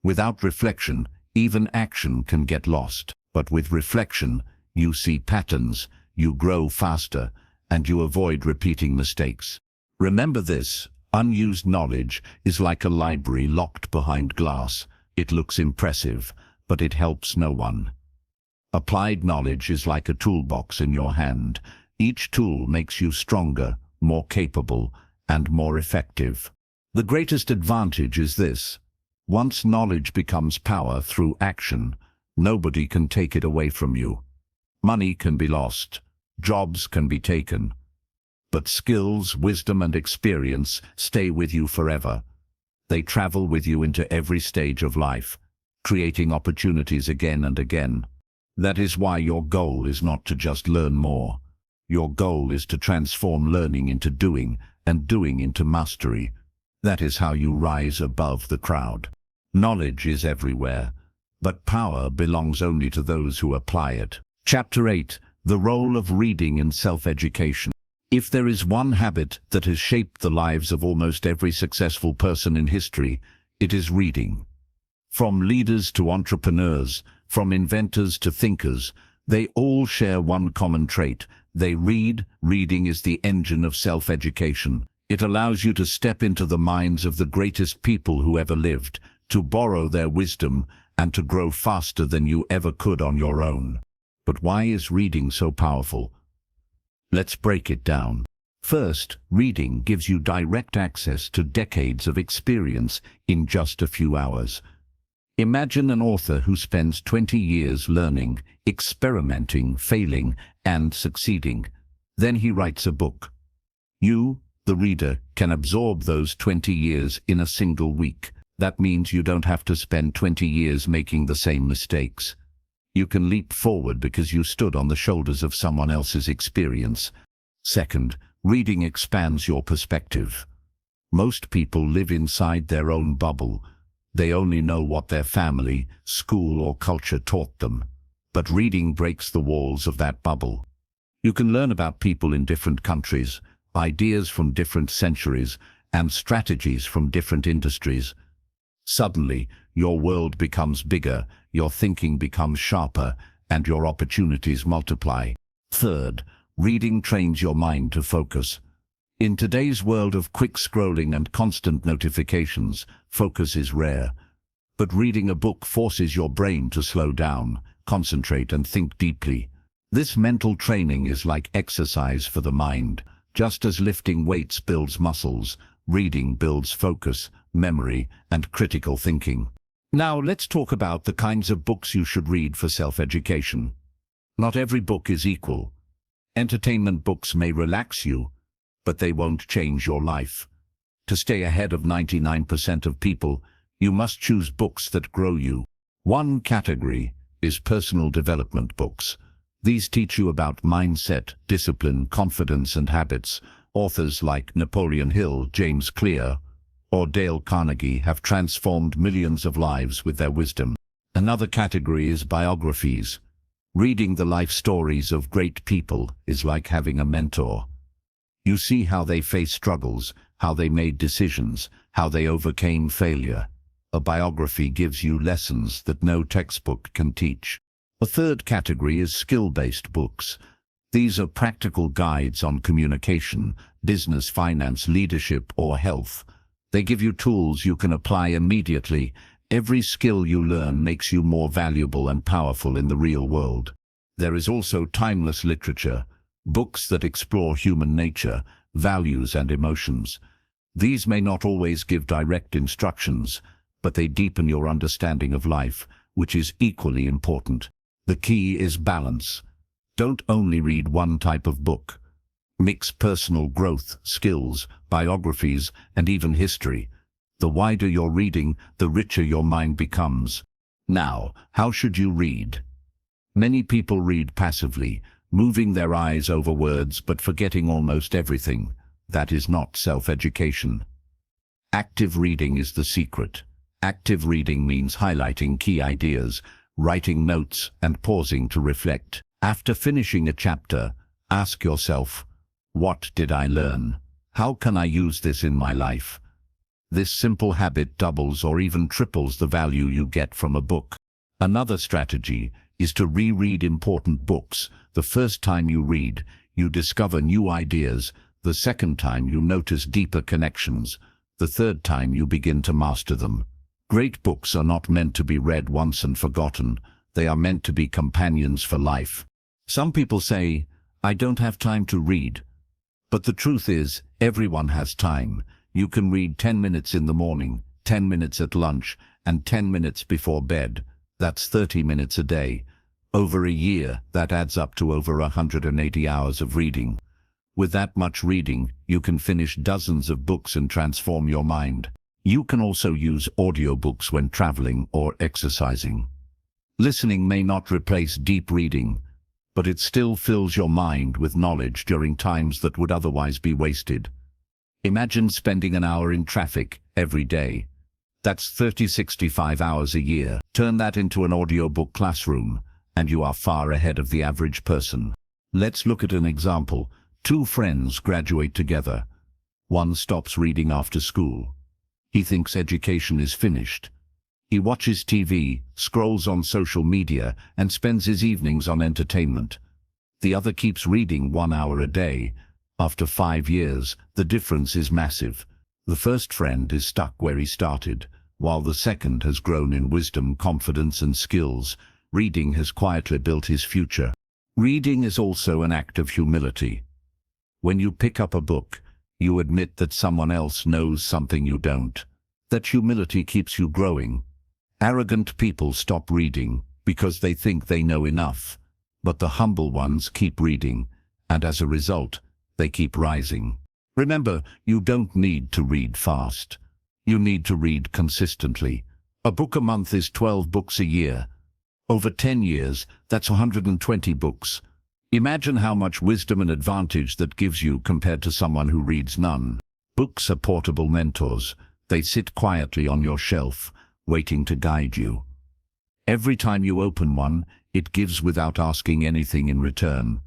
Speaker 1: Without reflection, even action can get lost. But with reflection, you see patterns, you grow faster, and you avoid repeating mistakes. Remember this, unused knowledge is like a library locked behind glass. It looks impressive, but it helps no one. Applied knowledge is like a toolbox in your hand. Each tool makes you stronger, more capable, and more effective. The greatest advantage is this. Once knowledge becomes power through action, nobody can take it away from you. Money can be lost, jobs can be taken, but skills, wisdom, and experience stay with you forever. They travel with you into every stage of life, creating opportunities again and again. That is why your goal is not to just learn more. Your goal is to transform learning into doing and doing into mastery. That is how you rise above the crowd. Knowledge is everywhere, but power belongs only to those who apply it. Chapter 8: The Role of Reading in Self-Education. If there is one habit that has shaped the lives of almost every successful person in history, it is reading. From leaders to entrepreneurs, from inventors to thinkers, they all share one common trait. They read. Reading is the engine of self-education. It allows you to step into the minds of the greatest people who ever lived, to borrow their wisdom, and to grow faster than you ever could on your own. But why is reading so powerful? Let's break it down. First, reading gives you direct access to decades of experience in just a few hours. Imagine an author who spends 20 years learning, experimenting, failing, and succeeding. Then he writes a book. You, the reader, can absorb those 20 years in a single week. That means you don't have to spend 20 years making the same mistakes. You can leap forward because you stood on the shoulders of someone else's experience. Second, reading expands your perspective. Most people live inside their own bubble. They only know what their family, school, or culture taught them. But reading breaks the walls of that bubble. You can learn about people in different countries, ideas from different centuries, and strategies from different industries. Suddenly, your world becomes bigger, your thinking becomes sharper, and your opportunities multiply. Third, reading trains your mind to focus. In today's world of quick scrolling and constant notifications, focus is rare. But reading a book forces your brain to slow down, concentrate, and think deeply. This mental training is like exercise for the mind. Just as lifting weights builds muscles, reading builds focus, memory, and critical thinking. Now let's talk about the kinds of books you should read for self-education. Not every book is equal. Entertainment books may relax you, but they won't change your life. To stay ahead of 99% of people, you must choose books that grow you. One category is personal development books. These teach you about mindset, discipline, confidence, and habits. Authors like Napoleon Hill, James Clear, or Dale Carnegie have transformed millions of lives with their wisdom. Another category is biographies. Reading the life stories of great people is like having a mentor. You see how they faced struggles, how they made decisions, how they overcame failure. A biography gives you lessons that no textbook can teach. A third category is skill-based books. These are practical guides on communication, business, finance, leadership, or health. They give you tools you can apply immediately. Every skill you learn makes you more valuable and powerful in the real world. There is also timeless literature, books that explore human nature, values, and emotions. These may not always give direct instructions, but they deepen your understanding of life, which is equally important. The key is balance. Don't only read one type of book. Mix personal growth, skills, biographies, and even history. The wider your reading, the richer your mind becomes. Now, how should you read? Many people read passively, moving their eyes over words but forgetting almost everything. That is not self-education. Active reading is the secret. Active reading means highlighting key ideas, writing notes, and pausing to reflect. After finishing a chapter, ask yourself, what did I learn? How can I use this in my life? This simple habit doubles or even triples the value you get from a book. Another strategy is to reread important books. The first time you read, you discover new ideas. The second time you notice deeper connections. The third time you begin to master them. Great books are not meant to be read once and forgotten. They are meant to be companions for life. Some people say, I don't have time to read. But the truth is, everyone has time. You can read 10 minutes in the morning, 10 minutes at lunch, and 10 minutes before bed. That's 30 minutes a day. Over a year, that adds up to over 180 hours of reading. With that much reading, you can finish dozens of books and transform your mind. You can also use audiobooks when traveling or exercising. Listening may not replace deep reading, but it still fills your mind with knowledge during times that would otherwise be wasted. Imagine spending an hour in traffic every day. That's 65 hours a year. Turn that into an audiobook classroom, and you are far ahead of the average person. Let's look at an example. Two friends graduate together. One stops reading after school. He thinks education is finished. He watches TV, scrolls on social media, and spends his evenings on entertainment. The other keeps reading 1 hour a day. After 5 years, the difference is massive. The first friend is stuck where he started, while the second has grown in wisdom, confidence, and skills. Reading has quietly built his future. Reading is also an act of humility. When you pick up a book, you admit that someone else knows something you don't. That humility keeps you growing. Arrogant people stop reading because they think they know enough, but the humble ones keep reading, and as a result, they keep rising. Remember, you don't need to read fast. You need to read consistently. A book a month is 12 books a year. Over 10 years, that's 120 books. Imagine how much wisdom and advantage that gives you compared to someone who reads none. Books are portable mentors. They sit quietly on your shelf, waiting to guide you. Every time you open one, it gives without asking anything in return.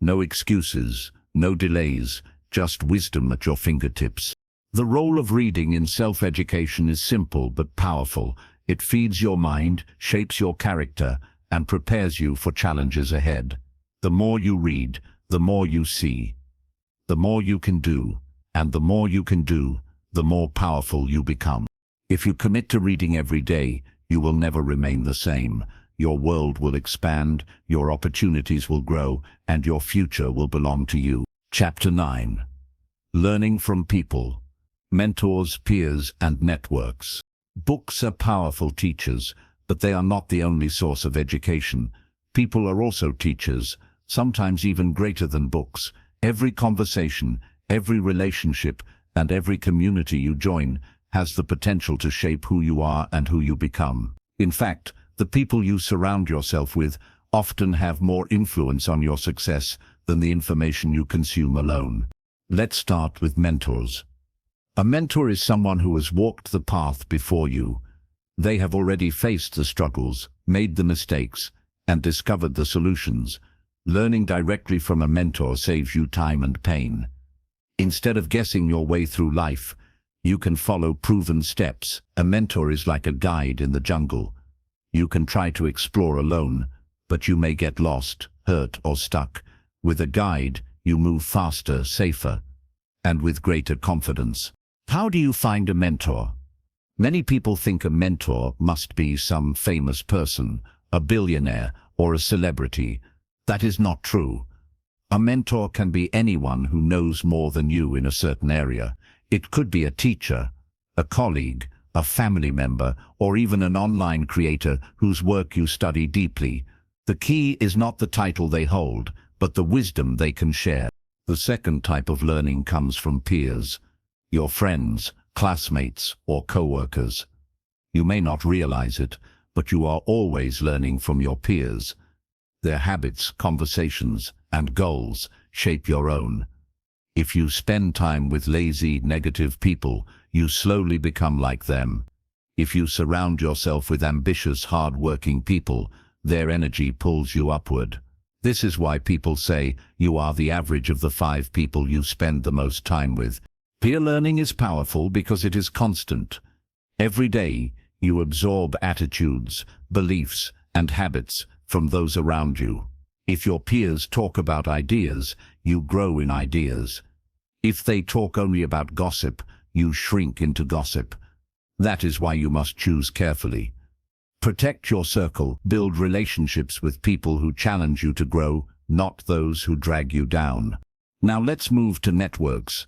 Speaker 1: No excuses, no delays, just wisdom at your fingertips. The role of reading in self-education is simple but powerful. It feeds your mind, shapes your character, and prepares you for challenges ahead. The more you read, the more you see. The more you can do, and the more you can do, the more powerful you become. If you commit to reading every day, you will never remain the same. Your world will expand, your opportunities will grow, and your future will belong to you. Chapter 9. Learning from people. Mentors, peers, and networks. Books are powerful teachers, but they are not the only source of education. People are also teachers, sometimes even greater than books. Every conversation, every relationship, and every community you join has the potential to shape who you are and who you become. In fact, the people you surround yourself with often have more influence on your success than the information you consume alone. Let's start with mentors. A mentor is someone who has walked the path before you. They have already faced the struggles, made the mistakes, and discovered the solutions. Learning directly from a mentor saves you time and pain. Instead of guessing your way through life, you can follow proven steps. A mentor is like a guide in the jungle. You can try to explore alone, but you may get lost, hurt, or stuck. With a guide, you move faster, safer, and with greater confidence. How do you find a mentor? Many people think a mentor must be some famous person, a billionaire, or a celebrity. That is not true. A mentor can be anyone who knows more than you in a certain area. It could be a teacher, a colleague, a family member, or even an online creator whose work you study deeply. The key is not the title they hold, but the wisdom they can share. The second type of learning comes from peers, your friends, classmates, or co-workers. You may not realize it, but you are always learning from your peers. Their habits, conversations, and goals shape your own. If you spend time with lazy, negative people, you slowly become like them. If you surround yourself with ambitious, hard-working people, their energy pulls you upward. This is why people say you are the average of the 5 people you spend the most time with. Peer learning is powerful because it is constant. Every day, you absorb attitudes, beliefs, and habits from those around you. If your peers talk about ideas, you grow in ideas. If they talk only about gossip, you shrink into gossip. That is why you must choose carefully. Protect your circle, build relationships with people who challenge you to grow, not those who drag you down. Now let's move to networks.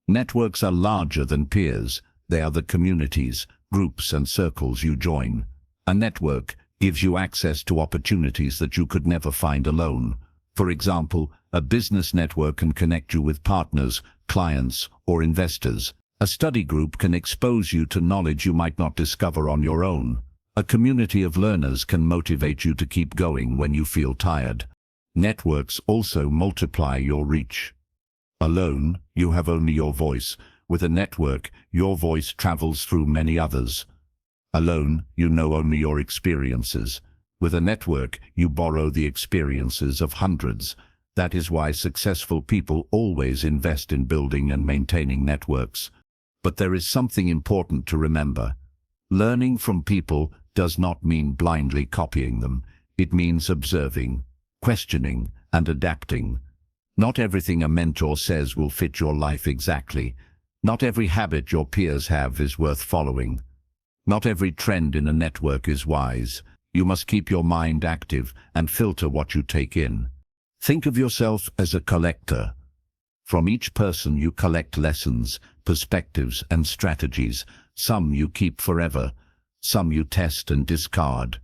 Speaker 1: Networks are larger than peers. They are the communities, groups and circles you join. A network gives you access to opportunities that you could never find alone. For example, a business network can connect you with partners, clients, or investors. A study group can expose you to knowledge you might not discover on your own. A community of learners can motivate you to keep going when you feel tired. Networks also multiply your reach. Alone, you have only your voice. With a network, your voice travels through many others. Alone, you know only your experiences. With a network, you borrow the experiences of hundreds. That is why successful people always invest in building and maintaining networks. But there is something important to remember. Learning from people does not mean blindly copying them. It means observing, questioning, and adapting. Not everything a mentor says will fit your life exactly. Not every habit your peers have is worth following. Not every trend in a network is wise. You must keep your mind active and filter what you take in. Think of yourself as a collector. From each person you collect lessons, perspectives, and strategies. Some you keep forever, some you test and discard.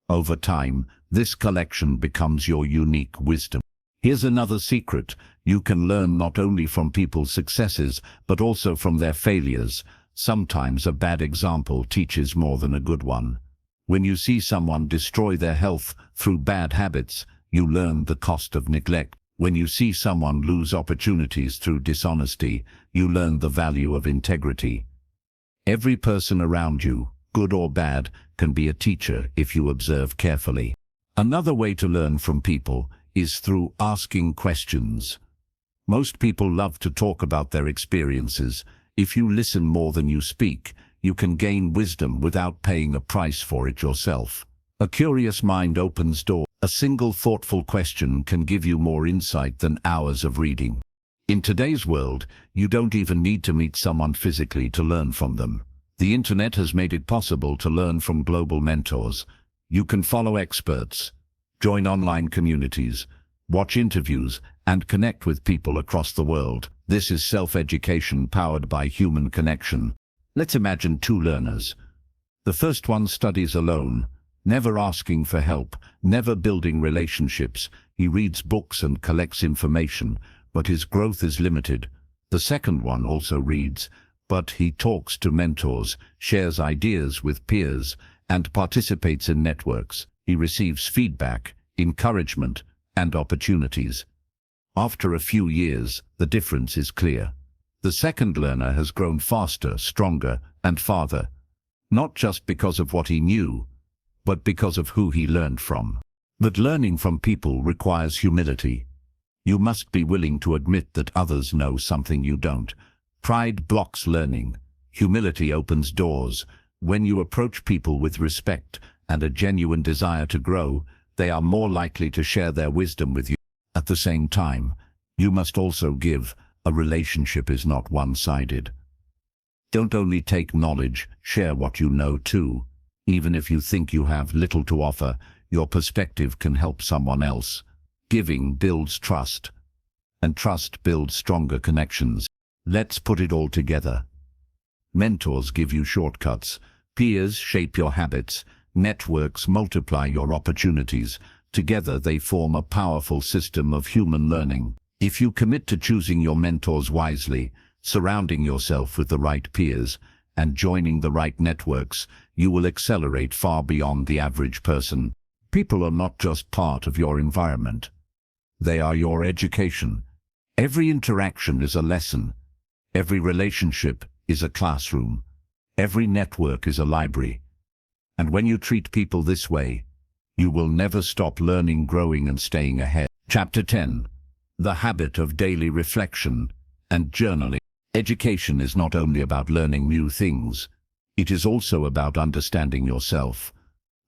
Speaker 1: Over time, this collection becomes your unique wisdom. Here's another secret. You can learn not only from people's successes, but also from their failures. Sometimes a bad example teaches more than a good one. When you see someone destroy their health through bad habits, you learn the cost of neglect. When you see someone lose opportunities through dishonesty, you learn the value of integrity. Every person around you, good or bad, can be a teacher if you observe carefully. Another way to learn from people is through asking questions. Most people love to talk about their experiences. If you listen more than you speak, you can gain wisdom without paying a price for it yourself. A curious mind opens doors. A single thoughtful question can give you more insight than hours of reading. In today's world, you don't even need to meet someone physically to learn from them. The internet has made it possible to learn from global mentors. You can follow experts, join online communities, watch interviews, and connect with people across the world. This is self-education powered by human connection. Let's imagine two learners. The first one studies alone, never asking for help, never building relationships. He reads books and collects information, but his growth is limited. The second one also reads, but he talks to mentors, shares ideas with peers, and participates in networks. He receives feedback, encouragement, and opportunities. After a few years, the difference is clear. The second learner has grown faster, stronger, and farther, not just because of what he knew, but because of who he learned from. But learning from people requires humility. You must be willing to admit that others know something you don't. Pride blocks learning. Humility opens doors. When you approach people with respect and a genuine desire to grow, they are more likely to share their wisdom with you. At the same time, you must also give. A relationship is not one-sided. Don't only take knowledge, share what you know too. Even if you think you have little to offer, your perspective can help someone else. Giving builds trust, and trust builds stronger connections. Let's put it all together. Mentors give you shortcuts. Peers shape your habits. Networks multiply your opportunities. Together they form a powerful system of human learning. If you commit to choosing your mentors wisely, surrounding yourself with the right peers, and joining the right networks, you will accelerate far beyond the average person. People are not just part of your environment. They are your education. Every interaction is a lesson. Every relationship is a classroom. Every network is a library. And when you treat people this way, you will never stop learning, growing, and staying ahead. Chapter 10. The habit of daily reflection and journaling. Education is not only about learning new things, it is also about understanding yourself.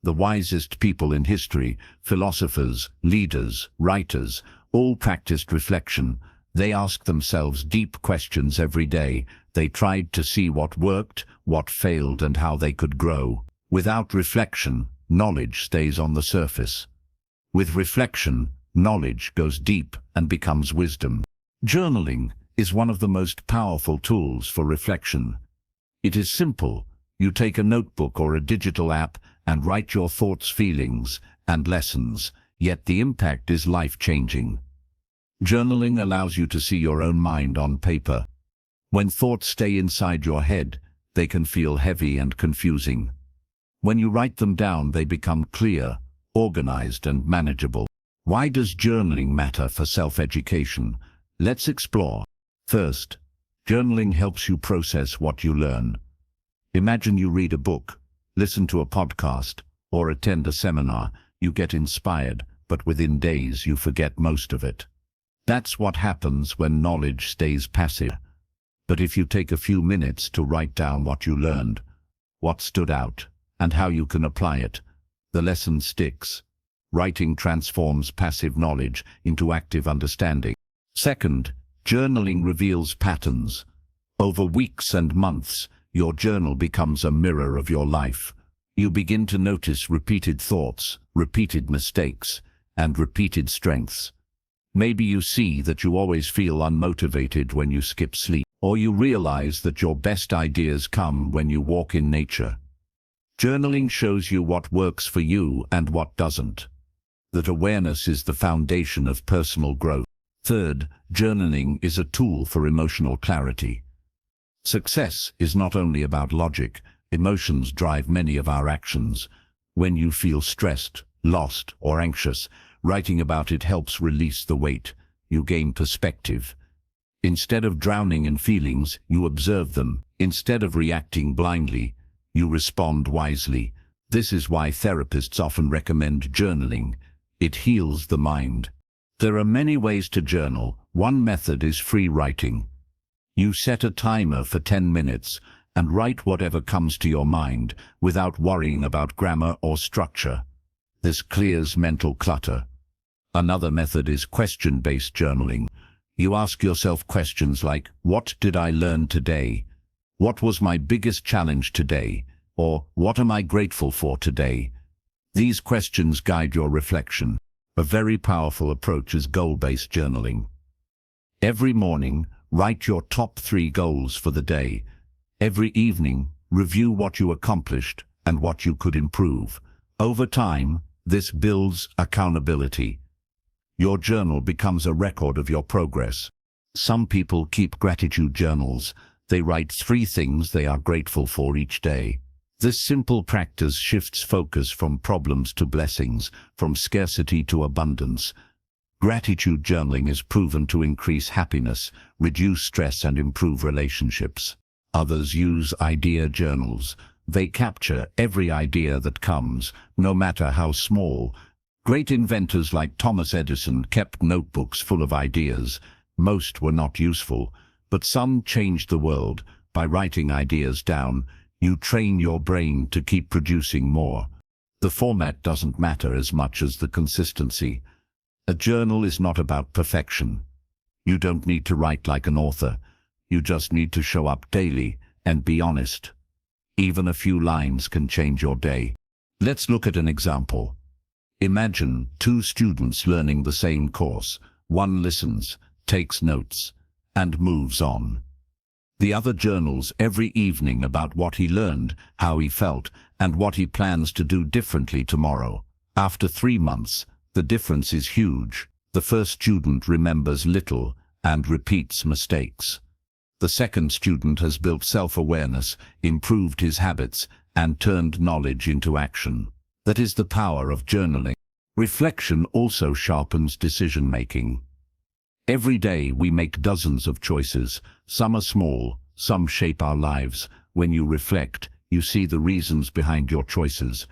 Speaker 1: The wisest people in history, philosophers, leaders, writers, all practiced reflection. They asked themselves deep questions every day. They tried to see what worked, what failed, and how they could grow. Without reflection, knowledge stays on the surface. With reflection, knowledge goes deep and becomes wisdom. Journaling is one of the most powerful tools for reflection. It is simple. You take a notebook or a digital app and write your thoughts, feelings, and lessons, yet the impact is life-changing. Journaling allows you to see your own mind on paper. When thoughts stay inside your head, they can feel heavy and confusing. When you write them down, they become clear, organized, and manageable. Why does journaling matter for self-education? Let's explore. First, journaling helps you process what you learn. Imagine you read a book, listen to a podcast, or attend a seminar. You get inspired, but within days you forget most of it. That's what happens when knowledge stays passive. But if you take a few minutes to write down what you learned, what stood out, and how you can apply it, the lesson sticks. Writing transforms passive knowledge into active understanding. Second, journaling reveals patterns. Over weeks and months, your journal becomes a mirror of your life. You begin to notice repeated thoughts, repeated mistakes, and repeated strengths. Maybe you see that you always feel unmotivated when you skip sleep, or you realize that your best ideas come when you walk in nature. Journaling shows you what works for you and what doesn't. That awareness is the foundation of personal growth. Third, journaling is a tool for emotional clarity. Success is not only about logic. Emotions drive many of our actions. When you feel stressed, lost, or anxious, writing about it helps release the weight. You gain perspective. Instead of drowning in feelings, you observe them. Instead of reacting blindly, you respond wisely. This is why therapists often recommend journaling. It heals the mind. There are many ways to journal. One method is free writing. You set a timer for 10 minutes and write whatever comes to your mind without worrying about grammar or structure. This clears mental clutter. Another method is question-based journaling. You ask yourself questions like, what did I learn today? What was my biggest challenge today? Or what am I grateful for today? These questions guide your reflection. A very powerful approach is goal-based journaling. Every morning, write your top 3 goals for the day. Every evening, review what you accomplished and what you could improve. Over time, this builds accountability. Your journal becomes a record of your progress. Some people keep gratitude journals. They write 3 things they are grateful for each day. This simple practice shifts focus from problems to blessings, from scarcity to abundance. Gratitude journaling is proven to increase happiness, reduce stress, and improve relationships. Others use idea journals. They capture every idea that comes, no matter how small. Great inventors like Thomas Edison kept notebooks full of ideas. Most were not useful, but some changed the world. By writing ideas down, you train your brain to keep producing more. The format doesn't matter as much as the consistency. A journal is not about perfection. You don't need to write like an author. You just need to show up daily and be honest. Even a few lines can change your day. Let's look at an example. Imagine 2 students learning the same course. One listens, takes notes, and moves on. The other journals every evening about what he learned, how he felt, and what he plans to do differently tomorrow. After 3 months, the difference is huge. The first student remembers little and repeats mistakes. The second student has built self-awareness, improved his habits, and turned knowledge into action. That is the power of journaling. Reflection also sharpens decision-making. Every day we make dozens of choices. Some are small, some shape our lives. When you reflect, you see the reasons behind your choices.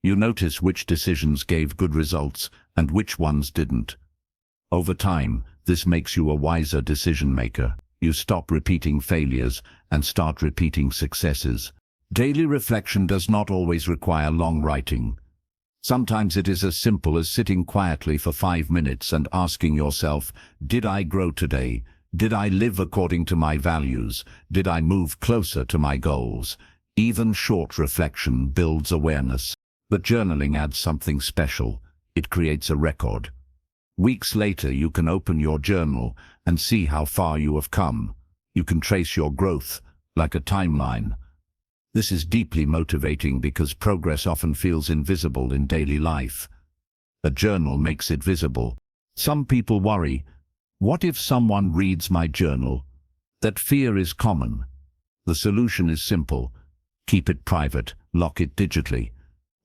Speaker 1: You notice which decisions gave good results and which ones didn't. Over time, this makes you a wiser decision-maker. You stop repeating failures and start repeating successes. Daily reflection does not always require long writing. Sometimes it is as simple as sitting quietly for 5 minutes and asking yourself, did I grow today? Did I live according to my values? Did I move closer to my goals? Even short reflection builds awareness. But journaling adds something special. It creates a record. Weeks later, you can open your journal and see how far you have come. You can trace your growth like a timeline. This is deeply motivating because progress often feels invisible in daily life. A journal makes it visible. Some people worry, what if someone reads my journal? That fear is common. The solution is simple. Keep it private, lock it digitally,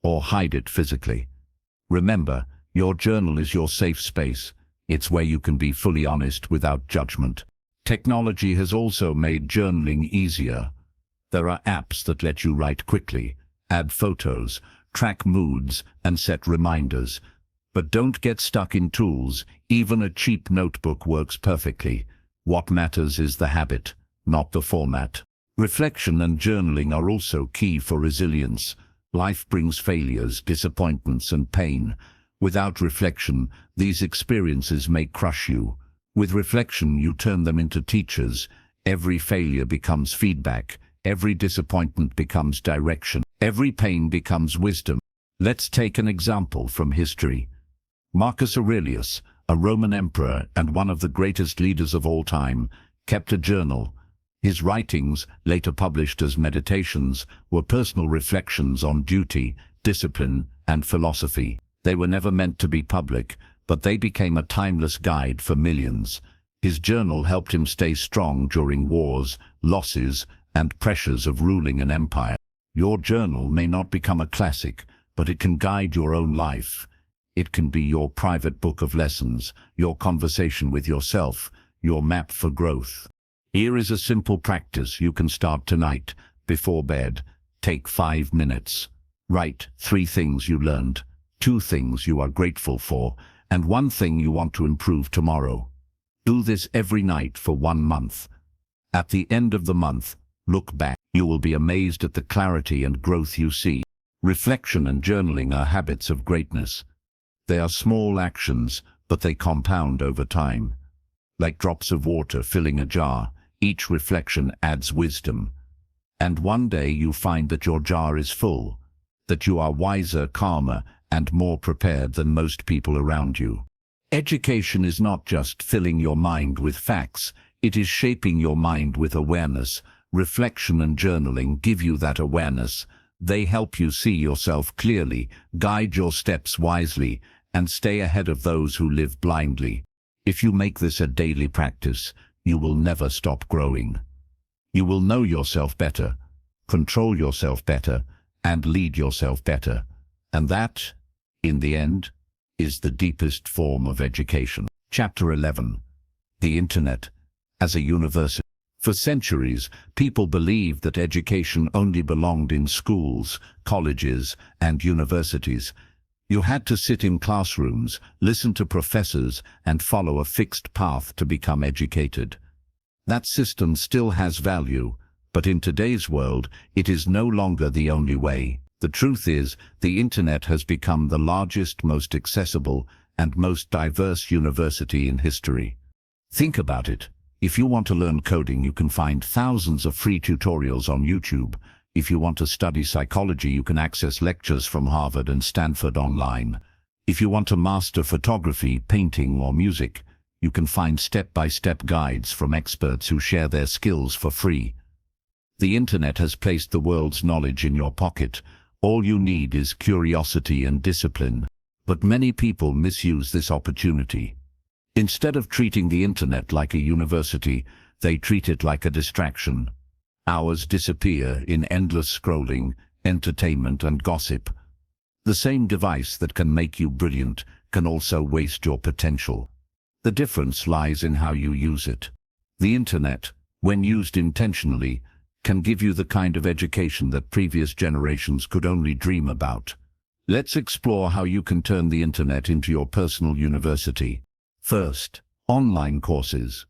Speaker 1: or hide it physically. Remember, your journal is your safe space. It's where you can be fully honest without judgment. Technology has also made journaling easier. There are apps that let you write quickly, add photos, track moods, and set reminders. But don't get stuck in tools. Even a cheap notebook works perfectly. What matters is the habit, not the format. Reflection and journaling are also key for resilience. Life brings failures, disappointments, and pain. Without reflection, these experiences may crush you. With reflection, you turn them into teachers. Every failure becomes feedback. Every disappointment becomes direction. Every pain becomes wisdom. Let's take an example from history. Marcus Aurelius, a Roman emperor and one of the greatest leaders of all time, kept a journal. His writings, later published as meditations, were personal reflections on duty, discipline, and philosophy. They were never meant to be public, but they became a timeless guide for millions. His journal helped him stay strong during wars, losses, and pressures of ruling an empire. Your journal may not become a classic, but it can guide your own life. It can be your private book of lessons, your conversation with yourself, your map for growth. Here is a simple practice you can start tonight, before bed. Take 5 minutes. Write 3 things you learned, 2 things you are grateful for, and 1 thing you want to improve tomorrow. Do this every night for 1 month. At the end of the month, look back. You will be amazed at the clarity and growth you see. Reflection and journaling are habits of greatness. They are small actions, but they compound over time. Like drops of water filling a jar, each reflection adds wisdom. And one day you find that your jar is full, that you are wiser, calmer, and more prepared than most people around you. Education is not just filling your mind with facts, it is shaping your mind with awareness. Reflection and journaling give you that awareness. They help you see yourself clearly, guide your steps wisely, and stay ahead of those who live blindly. If you make this a daily practice, you will never stop growing. You will know yourself better, control yourself better, and lead yourself better. And that, in the end, is the deepest form of education. Chapter 11. The Internet as a University. For centuries, people believed that education only belonged in schools, colleges, and universities. You had to sit in classrooms, listen to professors, and follow a fixed path to become educated. That system still has value, but in today's world, it is no longer the only way. The truth is, the Internet has become the largest, most accessible, and most diverse university in history. Think about it. If you want to learn coding, you can find thousands of free tutorials on YouTube. If you want to study psychology, you can access lectures from Harvard and Stanford online. If you want to master photography, painting, or music, you can find step-by-step guides from experts who share their skills for free. The Internet has placed the world's knowledge in your pocket. All you need is curiosity and discipline. But many people misuse this opportunity. Instead of treating the Internet like a university, they treat it like a distraction. Hours disappear in endless scrolling, entertainment, and gossip. The same device that can make you brilliant can also waste your potential. The difference lies in how you use it. The Internet, when used intentionally, can give you the kind of education that previous generations could only dream about. Let's explore how you can turn the Internet into your personal university. First, online courses.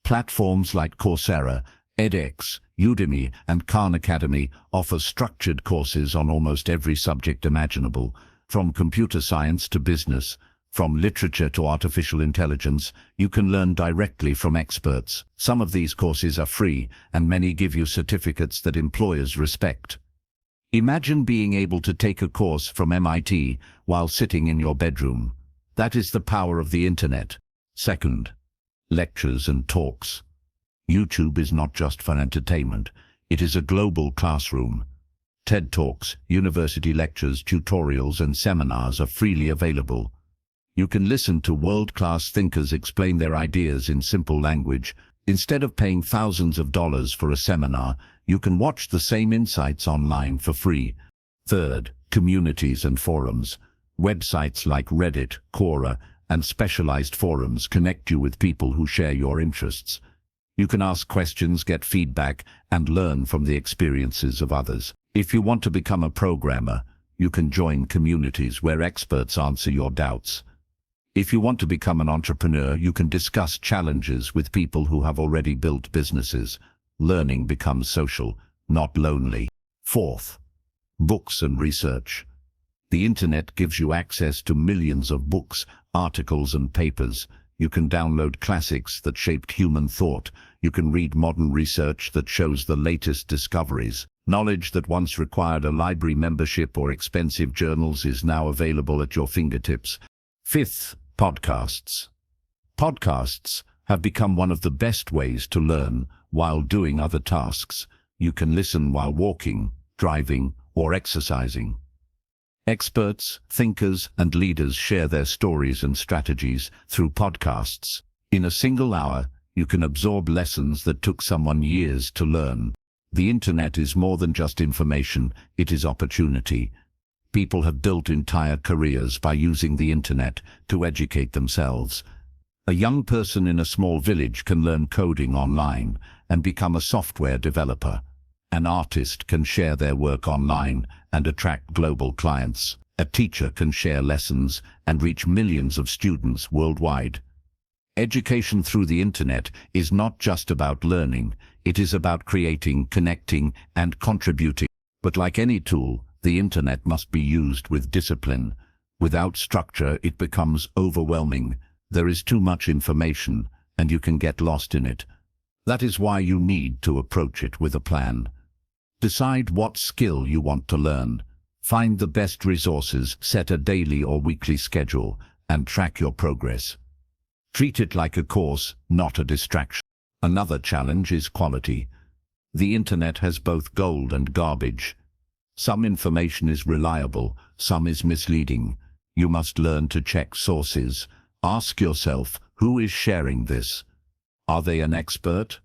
Speaker 1: Platforms like Coursera, edX, Udemy, and Khan Academy offer structured courses on almost every subject imaginable, from computer science to business, from literature to artificial intelligence. You can learn directly from experts. Some of these courses are free, and many give you certificates that employers respect. Imagine being able to take a course from MIT while sitting in your bedroom. That is the power of the Internet. Second, lectures and talks. YouTube is not just for entertainment. It is a global classroom. TED Talks, university lectures, tutorials, and seminars are freely available. You can listen to world-class thinkers explain their ideas in simple language. Instead of paying thousands of dollars for a seminar, you can watch the same insights online for free. Third, communities and forums. Websites like Reddit, Quora, and specialized forums connect you with people who share your interests. You can ask questions, get feedback, and learn from the experiences of others. If you want to become a programmer, you can join communities where experts answer your doubts. If you want to become an entrepreneur, you can discuss challenges with people who have already built businesses. Learning becomes social, not lonely. Fourth, books and research. The internet gives you access to millions of books, articles, and papers. You can download classics that shaped human thought. You can read modern research that shows the latest discoveries. Knowledge that once required a library membership or expensive journals is now available at your fingertips. Fifth, podcasts. Podcasts have become one of the best ways to learn while doing other tasks. You can listen while walking, driving, or exercising. Experts, thinkers, and leaders share their stories and strategies through podcasts. In a single hour, you can absorb lessons that took someone years to learn. The internet is more than just information, it is opportunity. People have built entire careers by using the internet to educate themselves. A young person in a small village can learn coding online and become a software developer. An artist can share their work online and attract global clients. A teacher can share lessons and reach millions of students worldwide. Education through the internet is not just about learning, it is about creating, connecting, and contributing. But like any tool, the internet must be used with discipline. Without structure, it becomes overwhelming. There is too much information, and you can get lost in it. That is why you need to approach it with a plan. Decide what skill you want to learn. Find the best resources, set a daily or weekly schedule, and track your progress. Treat it like a course, not a distraction. Another challenge is quality. The internet has both gold and garbage. Some information is reliable, some is misleading. You must learn to check sources. Ask yourself, who is sharing this? Are they an expert?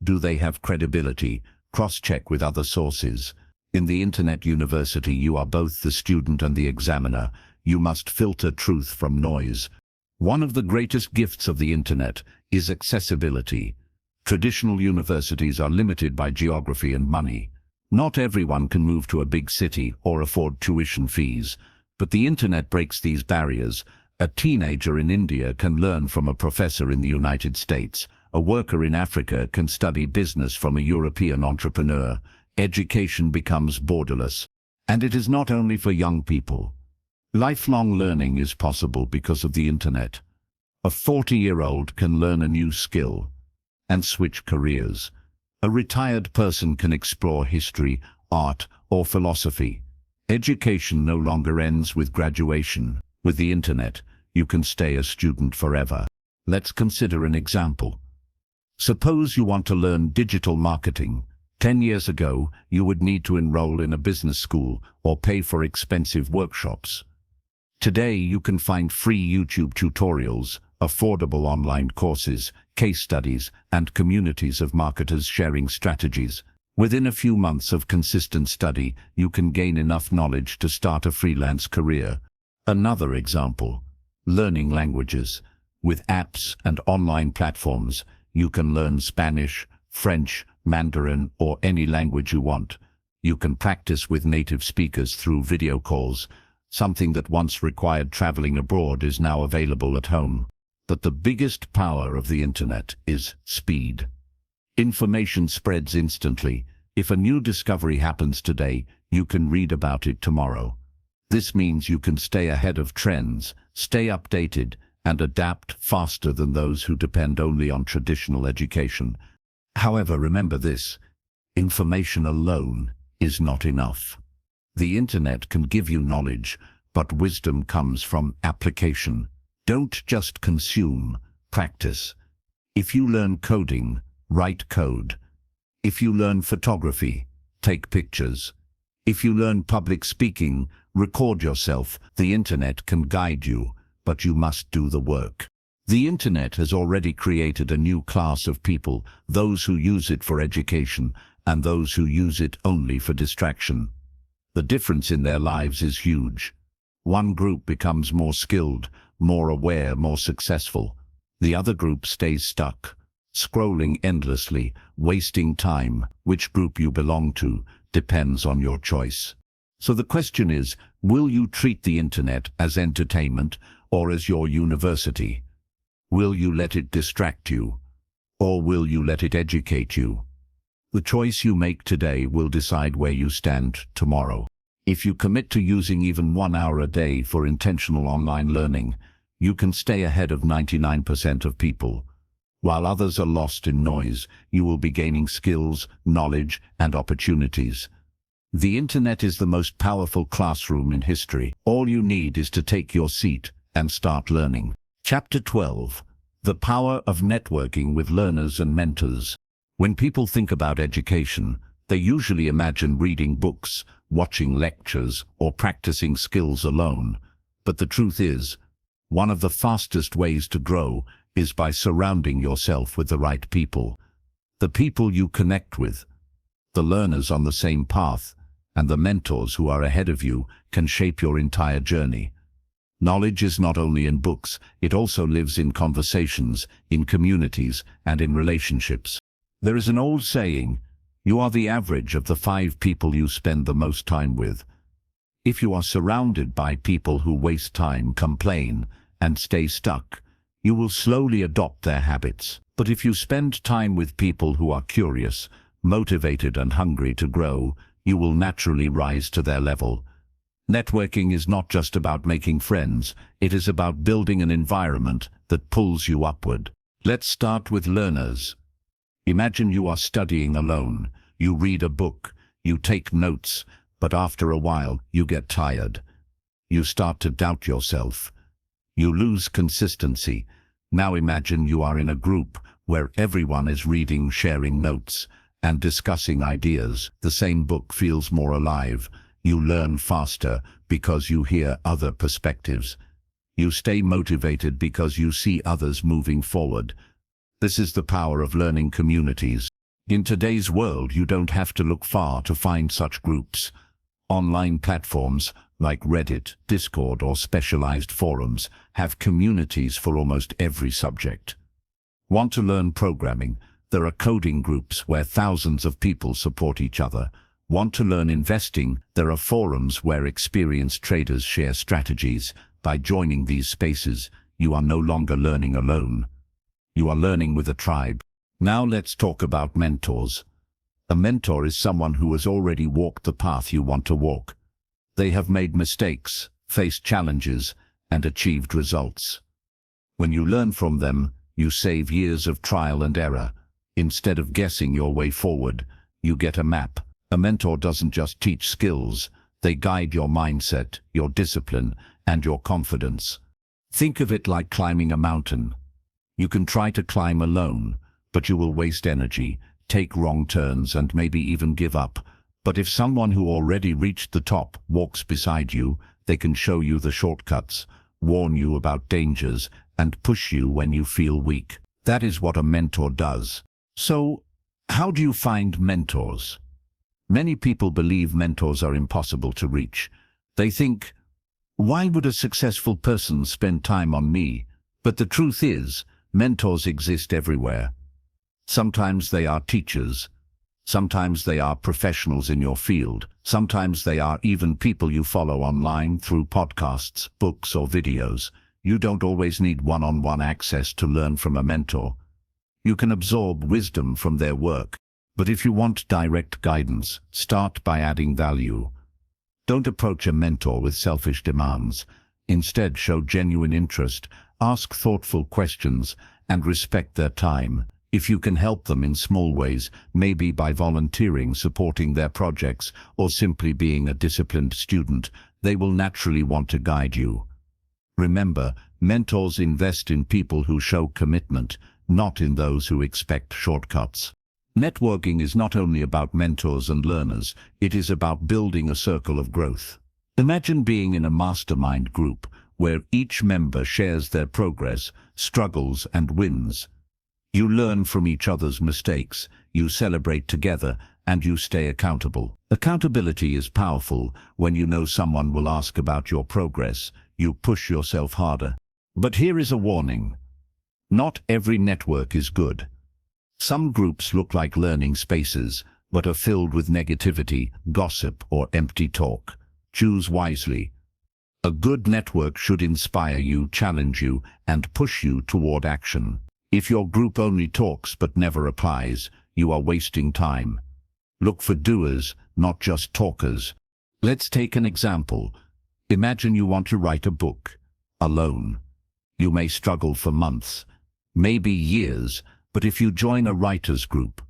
Speaker 1: Do they have credibility? Cross-check with other sources. In the Internet University, you are both the student and the examiner. You must filter truth from noise. One of the greatest gifts of the Internet is accessibility. Traditional universities are limited by geography and money. Not everyone can move to a big city or afford tuition fees, but the Internet breaks these barriers. A teenager in India can learn from a professor in the United States. A worker in Africa can study business from a European entrepreneur. Education becomes borderless. And it is not only for young people. Lifelong learning is possible because of the internet. A 40-year-old can learn a new skill and switch careers. A retired person can explore history, art, or philosophy. Education no longer ends with graduation. With the internet, you can stay a student forever. Let's consider an example. Suppose you want to learn digital marketing. 10 years ago, you would need to enroll in a business school or pay for expensive workshops. Today, you can find free YouTube tutorials, affordable online courses, case studies, and communities of marketers sharing strategies. Within a few months of consistent study, you can gain enough knowledge to start a freelance career. Another example, learning languages. With apps and online platforms, you can learn Spanish, French, Mandarin, or any language you want. You can practice with native speakers through video calls. Something that once required traveling abroad is now available at home. But the biggest power of the internet is speed. Information spreads instantly. If a new discovery happens today, you can read about it tomorrow. This means you can stay ahead of trends, stay updated, and adapt faster than those who depend only on traditional education. However, remember this: information alone is not enough. The internet can give you knowledge, but wisdom comes from application. Don't just consume, practice. If you learn coding, write code. If you learn photography, take pictures. If you learn public speaking, record yourself. The internet can guide you, but you must do the work. The internet has already created a new class of people, those who use it for education and those who use it only for distraction. The difference in their lives is huge. One group becomes more skilled, more aware, more successful. The other group stays stuck, scrolling endlessly, wasting time. Which group you belong to depends on your choice. So the question is, will you treat the internet as entertainment or as your university? Will you let it distract you, or will you let it educate you? The choice you make today will decide where you stand tomorrow. If you commit to using even 1 hour a day for intentional online learning, you can stay ahead of 99% of people. While others are lost in noise, you will be gaining skills, knowledge, and opportunities. The internet is the most powerful classroom in history. All you need is to take your seat and start learning. Chapter 12. The Power of Networking with Learners and Mentors. When people think about education, they usually imagine reading books, watching lectures, or practicing skills alone. But the truth is, one of the fastest ways to grow is by surrounding yourself with the right people. The people you connect with, the learners on the same path, and the mentors who are ahead of you can shape your entire journey. Knowledge is not only in books, it also lives in conversations, in communities, and in relationships. There is an old saying, you are the average of the 5 people you spend the most time with. If you are surrounded by people who waste time, complain, and stay stuck, you will slowly adopt their habits. But if you spend time with people who are curious, motivated, and hungry to grow, you will naturally rise to their level. Networking is not just about making friends, it is about building an environment that pulls you upward. Let's start with learners. Imagine you are studying alone. You read a book, you take notes, but after a while you get tired. You start to doubt yourself. You lose consistency. Now imagine you are in a group where everyone is reading, sharing notes, and discussing ideas. The same book feels more alive. You learn faster because you hear other perspectives. You stay motivated because you see others moving forward. This is the power of learning communities. In today's world, you don't have to look far to find such groups. Online platforms like Reddit, Discord, or specialized forums have communities for almost every subject. Want to learn programming? There are coding groups where thousands of people support each other. Want to learn investing? There are forums where experienced traders share strategies. By joining these spaces, you are no longer learning alone. You are learning with a tribe. Now let's talk about mentors. A mentor is someone who has already walked the path you want to walk. They have made mistakes, faced challenges, and achieved results. When you learn from them, you save years of trial and error. Instead of guessing your way forward, you get a map. A mentor doesn't just teach skills, they guide your mindset, your discipline, and your confidence. Think of it like climbing a mountain. You can try to climb alone, but you will waste energy, take wrong turns, and maybe even give up. But if someone who already reached the top walks beside you, they can show you the shortcuts, warn you about dangers, and push you when you feel weak. That is what a mentor does. So, how do you find mentors? Many people believe mentors are impossible to reach. They think, why would a successful person spend time on me? But the truth is, mentors exist everywhere. Sometimes they are teachers. Sometimes they are professionals in your field. Sometimes they are even people you follow online through podcasts, books, or videos. You don't always need one-on-one access to learn from a mentor. You can absorb wisdom from their work. But if you want direct guidance, start by adding value. Don't approach a mentor with selfish demands. Instead, show genuine interest, ask thoughtful questions, and respect their time. If you can help them in small ways, maybe by volunteering, supporting their projects, or simply being a disciplined student, they will naturally want to guide you. Remember, mentors invest in people who show commitment, not in those who expect shortcuts. Networking is not only about mentors and learners, it is about building a circle of growth. Imagine being in a mastermind group where each member shares their progress, struggles, and wins. You learn from each other's mistakes, you celebrate together, and you stay accountable. Accountability is powerful. When you know someone will ask about your progress, you push yourself harder. But here is a warning. Not every network is good. Some groups look like learning spaces, but are filled with negativity, gossip, or empty talk. Choose wisely. A good network should inspire you, challenge you, and push you toward action. If your group only talks but never applies, you are wasting time. Look for doers, not just talkers. Let's take an example. Imagine you want to write a book, alone. You may struggle for months, maybe years, but if you join a writers group,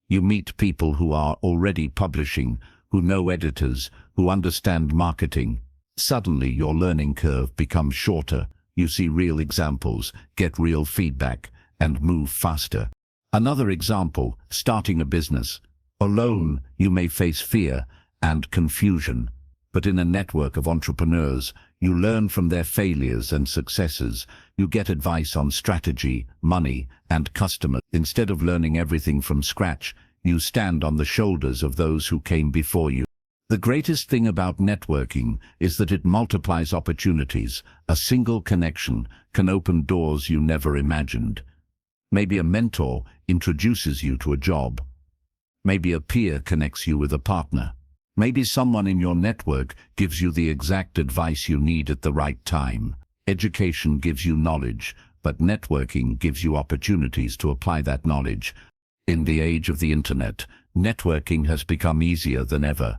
Speaker 1: you meet people who are already publishing, who know editors, who understand marketing. Suddenly your learning curve becomes shorter. You see real examples, get real feedback, and move faster. Another example, starting a business. Alone, you may face fear and confusion, but in a network of entrepreneurs, you learn from their failures and successes. You get advice on strategy, money, and customers. Instead of learning everything from scratch, you stand on the shoulders of those who came before you. The greatest thing about networking is that it multiplies opportunities. A single connection can open doors you never imagined. Maybe a mentor introduces you to a job. Maybe a peer connects you with a partner. Maybe someone in your network gives you the exact advice you need at the right time. Education gives you knowledge, but networking gives you opportunities to apply that knowledge. In the age of the internet, networking has become easier than ever.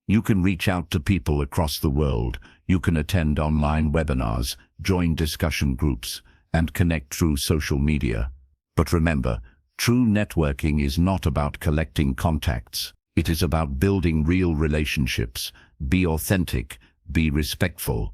Speaker 1: You can reach out to people across the world. You can attend online webinars, join discussion groups, and connect through social media. But remember, true networking is not about collecting contacts. It is about building real relationships. Be authentic, be respectful,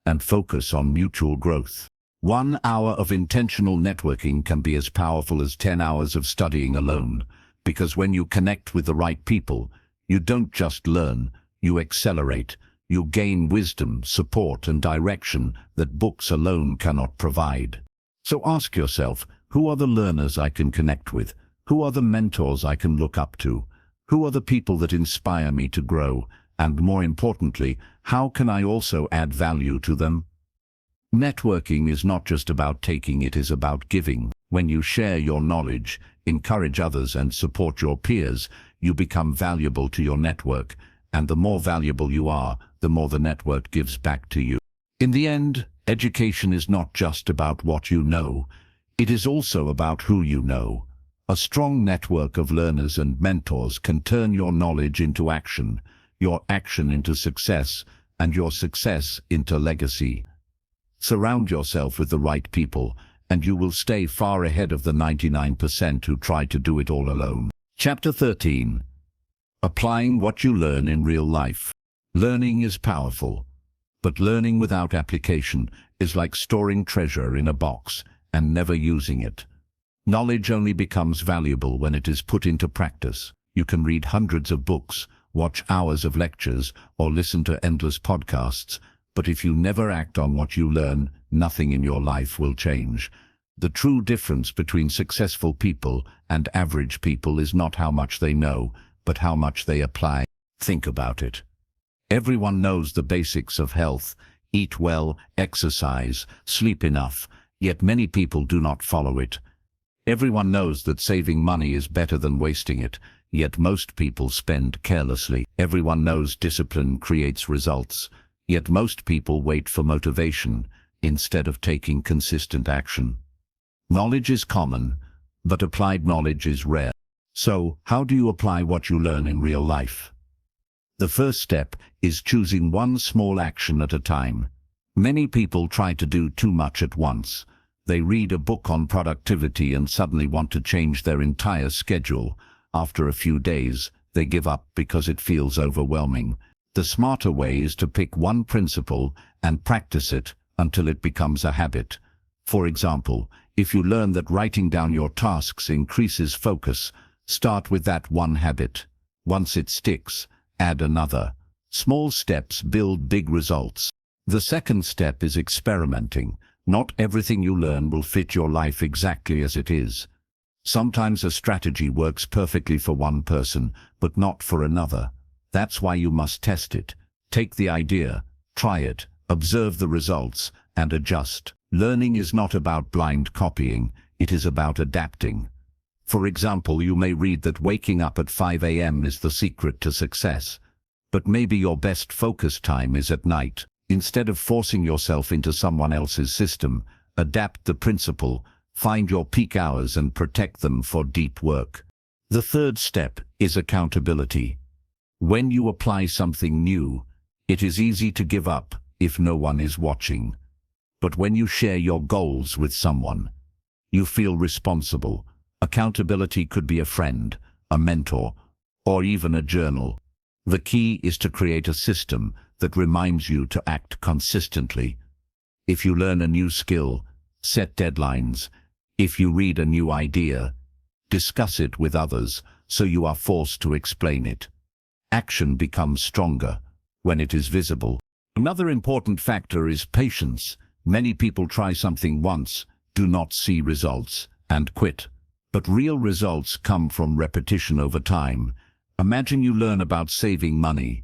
Speaker 1: and focus on mutual growth. 1 hour of intentional networking can be as powerful as 10 hours of studying alone, because when you connect with the right people, you don't just learn, you accelerate. You gain wisdom, support, and direction that books alone cannot provide. So ask yourself, who are the learners I can connect with? Who are the mentors I can look up to? Who are the people that inspire me to grow? And more importantly, how can I also add value to them? Networking is not just about taking, it is about giving. When you share your knowledge, encourage others, and support your peers, you become valuable to your network. And the more valuable you are, the more the network gives back to you. In the end, education is not just about what you know. It is also about who you know. A strong network of learners and mentors can turn your knowledge into action, your action into success, and your success into legacy. Surround yourself with the right people, and you will stay far ahead of the 99% who try to do it all alone. Chapter 13. Applying what you learn in real life. Learning is powerful, but learning without application is like storing treasure in a box and never using it. Knowledge only becomes valuable when it is put into practice. You can read hundreds of books, watch hours of lectures, or listen to endless podcasts, but if you never act on what you learn, nothing in your life will change. The true difference between successful people and average people is not how much they know, but how much they apply. Think about it. Everyone knows the basics of health: eat well, exercise, sleep enough, yet many people do not follow it. Everyone knows that saving money is better than wasting it, yet most people spend carelessly. Everyone knows discipline creates results, yet most people wait for motivation instead of taking consistent action. Knowledge is common, but applied knowledge is rare. So, how do you apply what you learn in real life? The first step is choosing one small action at a time. Many people try to do too much at once. They read a book on productivity and suddenly want to change their entire schedule. After a few days, they give up because it feels overwhelming. The smarter way is to pick one principle and practice it until it becomes a habit. For example, if you learn that writing down your tasks increases focus, Start with that one habit. Once it sticks, add another. Small steps build big results. The second step is experimenting. Not everything you learn will fit your life exactly as it is. Sometimes a strategy works perfectly for one person, but not for another. That's why you must test it. Take the idea, try it, observe the results, and adjust. Learning is not about blind copying, it is about adapting. For example, you may read that waking up at 5 a.m. is the secret to success. But maybe your best focus time is at night. Instead of forcing yourself into someone else's system, adapt the principle, find your peak hours and protect them for deep work. The third step is accountability. When you apply something new, it is easy to give up if no one is watching. But when you share your goals with someone, you feel responsible. Accountability could be a friend, a mentor, or even a journal. The key is to create a system that reminds you to act consistently. If you learn a new skill, set deadlines. If you read a new idea, discuss it with others so you are forced to explain it. Action becomes stronger when it is visible. Another important factor is patience. Many people try something once, do not see results, and quit. But real results come from repetition over time. Imagine you learn about saving money.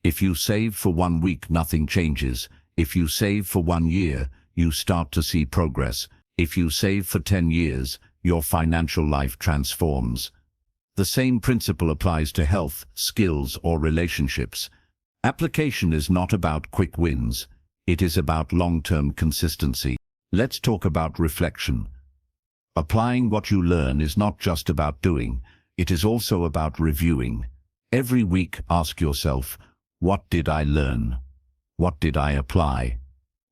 Speaker 1: If you save for 1 week, nothing changes. If you save for 1 year, you start to see progress. If you save for 10 years, your financial life transforms. The same principle applies to health, skills, or relationships. Application is not about quick wins. It is about long-term consistency. Let's talk about reflection. Applying what you learn is not just about doing, it is also about reviewing. Every week, ask yourself, what did I learn? What did I apply?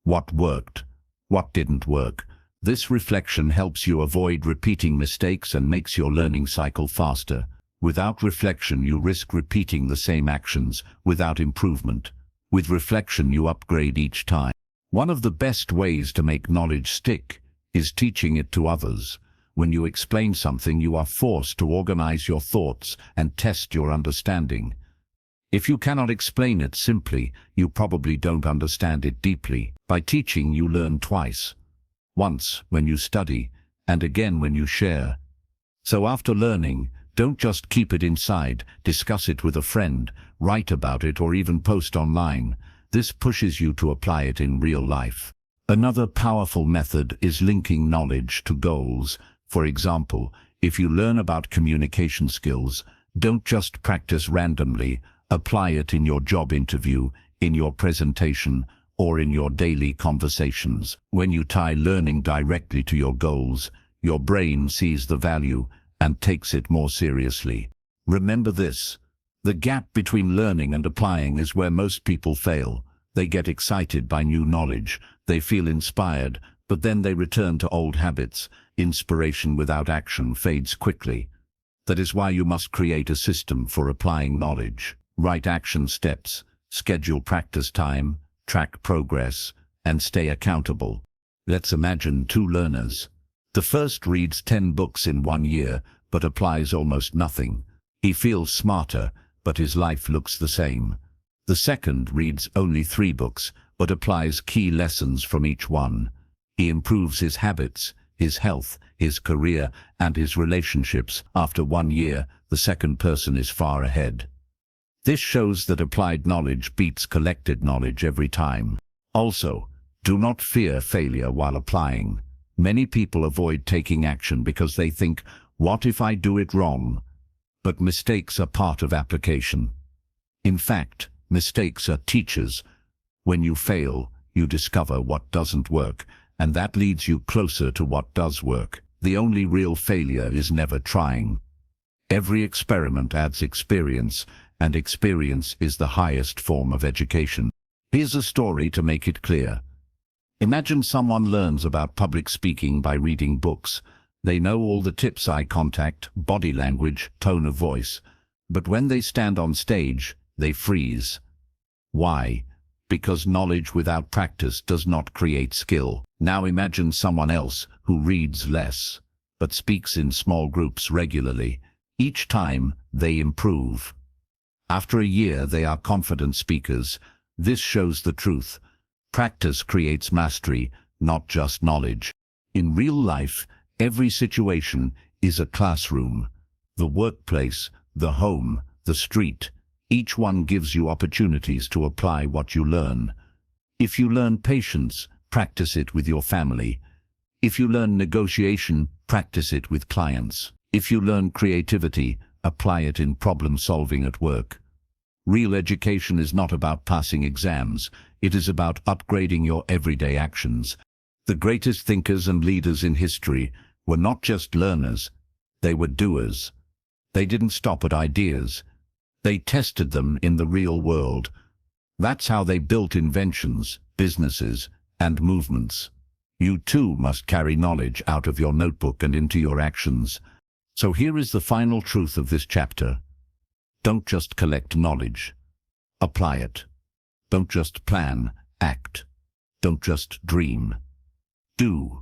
Speaker 1: What worked? What didn't work? This reflection helps you avoid repeating mistakes and makes your learning cycle faster. Without reflection, you risk repeating the same actions without improvement. With reflection, you upgrade each time. One of the best ways to make knowledge stick is teaching it to others. When you explain something, you are forced to organize your thoughts and test your understanding. If you cannot explain it simply, you probably don't understand it deeply. By teaching, you learn twice. Once when you study, and again when you share. So after learning, don't just keep it inside, discuss it with a friend, write about it, or even post online. This pushes you to apply it in real life. Another powerful method is linking knowledge to goals. For example, if you learn about communication skills, don't just practice randomly, apply it in your job interview, in your presentation, or in your daily conversations. When you tie learning directly to your goals, your brain sees the value and takes it more seriously. Remember this: the gap between learning and applying is where most people fail. They get excited by new knowledge, they feel inspired, but then they return to old habits. Inspiration without action fades quickly. That is why you must create a system for applying knowledge. Write action steps, schedule practice time, track progress, and stay accountable. Let's imagine 2 learners. The first reads 10 books in 1 year, but applies almost nothing. He feels smarter, but his life looks the same. The second reads only 3 books, but applies key lessons from each one. He improves his habits, his health, his career, and his relationships. After 1 year, the second person is far ahead. This shows that applied knowledge beats collected knowledge every time. Also, do not fear failure while applying. Many people avoid taking action because they think, what if I do it wrong? But mistakes are part of application. In fact, mistakes are teachers. When you fail, you discover what doesn't work, and that leads you closer to what does work. The only real failure is never trying. Every experiment adds experience, and experience is the highest form of education. Here's a story to make it clear. Imagine someone learns about public speaking by reading books. They know all the tips: eye contact, body language, tone of voice. But when they stand on stage, they freeze. Why? Because knowledge without practice does not create skill. Now imagine someone else who reads less, but speaks in small groups regularly. Each time, they improve. After a year, they are confident speakers. This shows the truth. Practice creates mastery, not just knowledge. In real life, every situation is a classroom. The workplace, the home, the street. Each one gives you opportunities to apply what you learn. If you learn patience, practice it with your family. If you learn negotiation, practice it with clients. If you learn creativity, apply it in problem solving at work. Real education is not about passing exams. It is about upgrading your everyday actions. The greatest thinkers and leaders in history were not just learners, they were doers. They didn't stop at ideas. They tested them in the real world. That's how they built inventions, businesses, and movements. You too must carry knowledge out of your notebook and into your actions. So here is the final truth of this chapter. Don't just collect knowledge. Apply it. Don't just plan, act. Don't just dream. Do.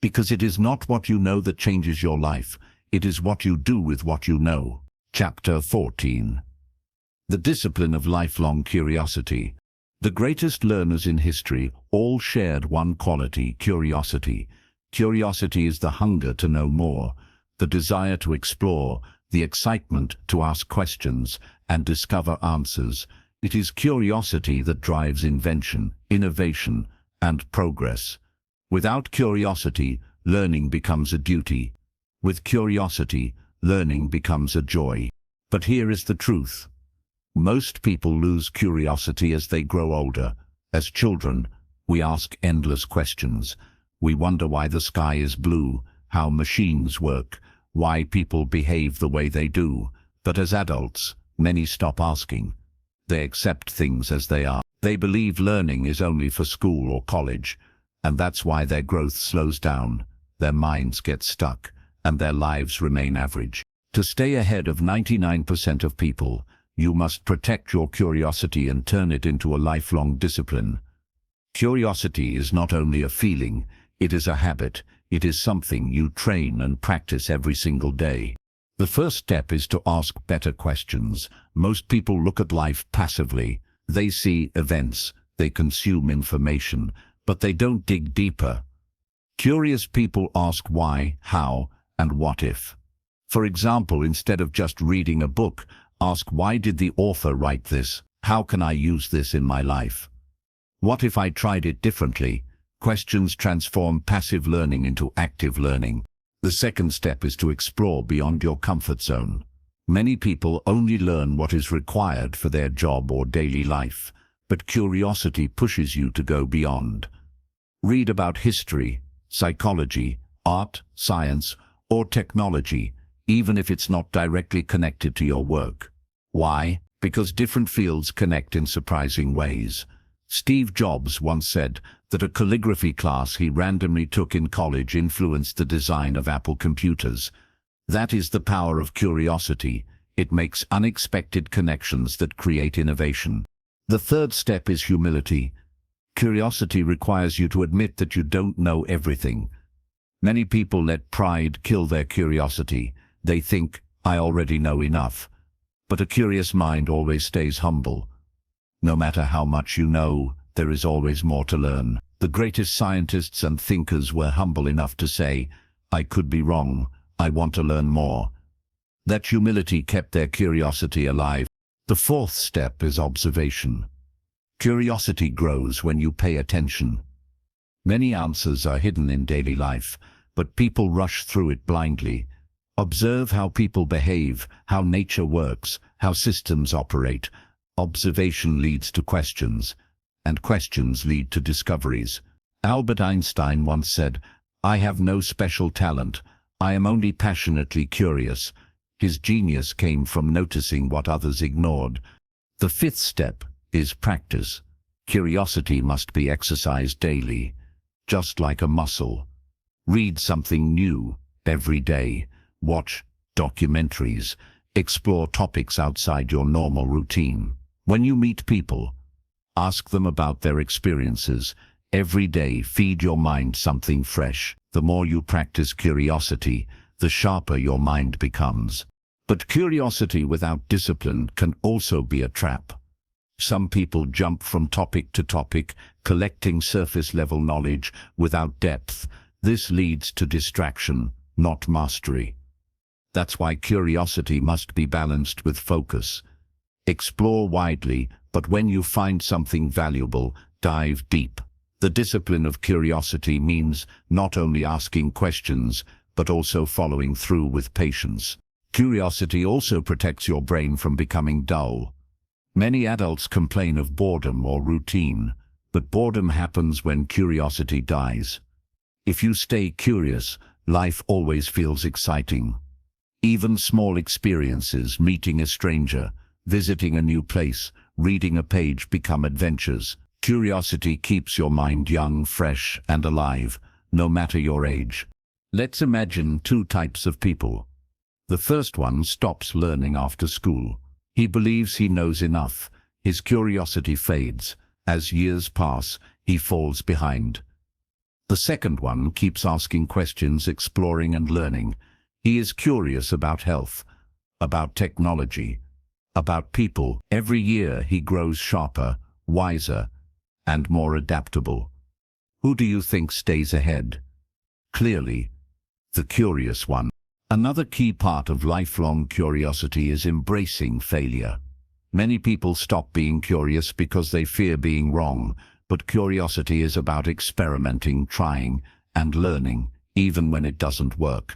Speaker 1: Because it is not what you know that changes your life. It is what you do with what you know. Chapter 14. The discipline of lifelong curiosity. The greatest learners in history all shared one quality, curiosity. Curiosity is the hunger to know more, the desire to explore, the excitement to ask questions and discover answers. It is curiosity that drives invention, innovation, and progress. Without curiosity, learning becomes a duty. With curiosity, learning becomes a joy. But here is the truth. Most people lose curiosity as they grow older. As children, we ask endless questions. We wonder why the sky is blue, how machines work, why people behave the way they do. But as adults, many stop asking. They accept things as they are. They believe learning is only for school or college, and that's why their growth slows down, their minds get stuck, and their lives remain average. To stay ahead of 99% of people, you must protect your curiosity and turn it into a lifelong discipline. Curiosity is not only a feeling, it is a habit. It is something you train and practice every single day. The first step is to ask better questions. Most people look at life passively. They see events, they consume information, but they don't dig deeper. Curious people ask why, how, and what if. For example, instead of just reading a book, ask why did the author write this? How can I use this in my life? What if I tried it differently? Questions transform passive learning into active learning. The second step is to explore beyond your comfort zone. Many people only learn what is required for their job or daily life, but curiosity pushes you to go beyond. Read about history, psychology, art, science, or technology, even if it's not directly connected to your work. Why? Because different fields connect in surprising ways. Steve Jobs once said that a calligraphy class he randomly took in college influenced the design of Apple computers. That is the power of curiosity. It makes unexpected connections that create innovation. The third step is humility. Curiosity requires you to admit that you don't know everything. Many people let pride kill their curiosity. They think, I already know enough. But a curious mind always stays humble. No matter how much you know, there is always more to learn. The greatest scientists and thinkers were humble enough to say, I could be wrong, I want to learn more. That humility kept their curiosity alive. The fourth step is observation. Curiosity grows when you pay attention. Many answers are hidden in daily life, but people rush through it blindly. Observe how people behave, how nature works, how systems operate. Observation leads to questions, and questions lead to discoveries. Albert Einstein once said, I have no special talent, I am only passionately curious. His genius came from noticing what others ignored. The fifth step is practice. Curiosity must be exercised daily, just like a muscle. Read something new every day. Watch documentaries. Explore topics outside your normal routine. When you meet people, ask them about their experiences. Every day, feed your mind something fresh. The more you practice curiosity, the sharper your mind becomes. But curiosity without discipline can also be a trap. Some people jump from topic to topic, collecting surface-level knowledge without depth. This leads to distraction, not mastery. That's why curiosity must be balanced with focus. Explore widely, but when you find something valuable, dive deep. The discipline of curiosity means not only asking questions, but also following through with patience. Curiosity also protects your brain from becoming dull. Many adults complain of boredom or routine, but boredom happens when curiosity dies. If you stay curious, life always feels exciting. Even small experiences, meeting a stranger, visiting a new place, reading a page, become adventures. Curiosity keeps your mind young, fresh, and alive, no matter your age. Let's imagine two types of people. The first one stops learning after school. He believes he knows enough. His curiosity fades. As years pass, he falls behind. The second one keeps asking questions, exploring and learning. He is curious about health, about technology, about people. Every year he grows sharper, wiser, and more adaptable. Who do you think stays ahead? Clearly, the curious one. Another key part of lifelong curiosity is embracing failure. Many people stop being curious because they fear being wrong, but curiosity is about experimenting, trying, and learning, even when it doesn't work.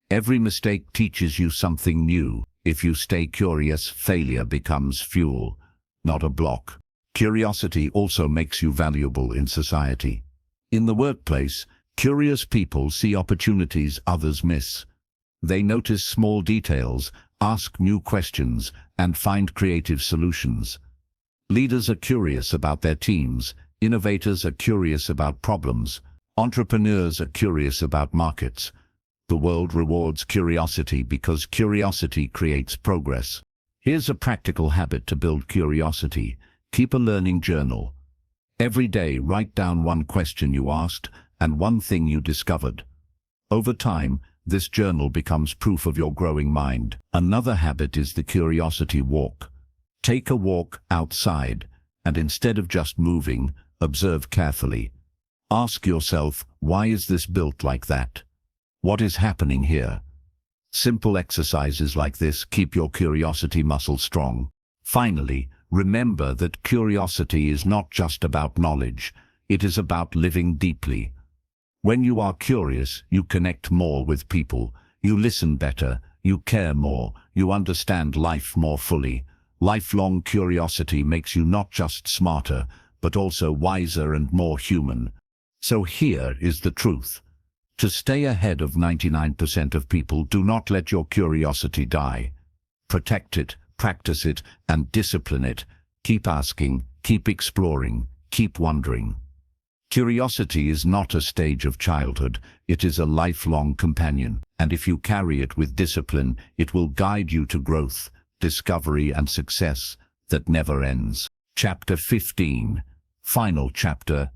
Speaker 1: Every mistake teaches you something new. If you stay curious, failure becomes fuel, not a block. Curiosity also makes you valuable in society. In the workplace, curious people see opportunities others miss. They notice small details, ask new questions, and find creative solutions. Leaders are curious about their teams, innovators are curious about problems, entrepreneurs are curious about markets. The world rewards curiosity because curiosity creates progress. Here's a practical habit to build curiosity. Keep a learning journal. Every day, write down one question you asked and one thing you discovered. Over time, this journal becomes proof of your growing mind. Another habit is the curiosity walk. Take a walk outside, and instead of just moving, observe carefully. Ask yourself, why is this built like that? What is happening here? Simple exercises like this keep your curiosity muscle strong. Finally, remember that curiosity is not just about knowledge, it is about living deeply. When you are curious, you connect more with people, you listen better, you care more, you understand life more fully. Lifelong curiosity makes you not just smarter, but also wiser and more human. So here is the truth. To stay ahead of 99% of people, do not let your curiosity die. Protect it, practice it, and discipline it. Keep asking, keep exploring, keep wondering. Curiosity is not a stage of childhood, it is a lifelong companion, and if you carry it with discipline, it will guide you to growth, discovery, and success that never ends. Chapter 15. Final chapter.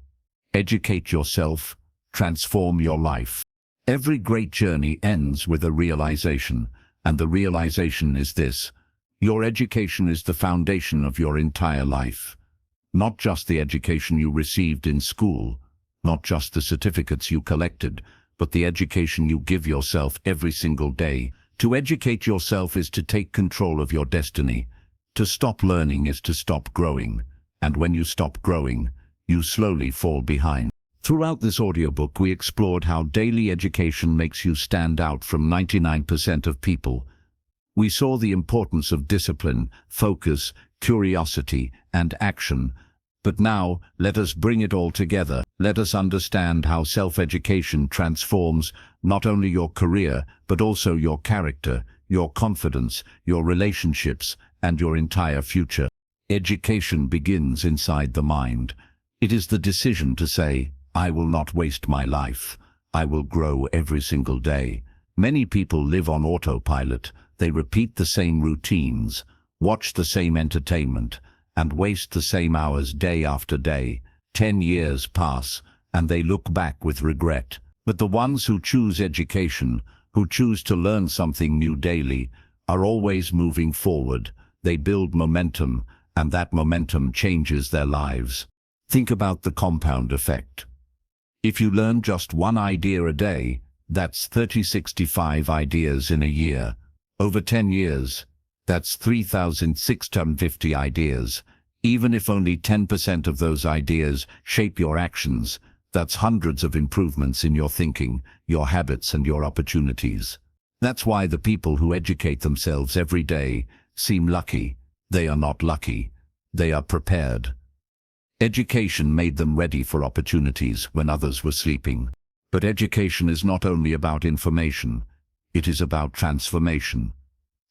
Speaker 1: Educate yourself, transform your life. Every great journey ends with a realization, and the realization is this: your education is the foundation of your entire life. Not just the education you received in school, not just the certificates you collected, but the education you give yourself every single day. To educate yourself is to take control of your destiny. To stop learning is to stop growing. And when you stop growing, you slowly fall behind. Throughout this audiobook, we explored how daily education makes you stand out from 99% of people. We saw the importance of discipline, focus, curiosity, and action. But now, let us bring it all together. Let us understand how self-education transforms not only your career, but also your character, your confidence, your relationships, and your entire future. Education begins inside the mind. It is the decision to say, I will not waste my life. I will grow every single day. Many people live on autopilot. They repeat the same routines, watch the same entertainment, and waste the same hours day after day. 10 years pass, and they look back with regret. But the ones who choose education, who choose to learn something new daily, are always moving forward. They build momentum, and that momentum changes their lives. Think about the compound effect. If you learn just one idea a day, that's 65 ideas in a year. Over 10 years, that's 3,650 ideas. Even if only 10% of those ideas shape your actions, that's hundreds of improvements in your thinking, your habits, and your opportunities. That's why the people who educate themselves every day seem lucky. They are not lucky. They are prepared. Education made them ready for opportunities when others were sleeping. But education is not only about information, it is about transformation.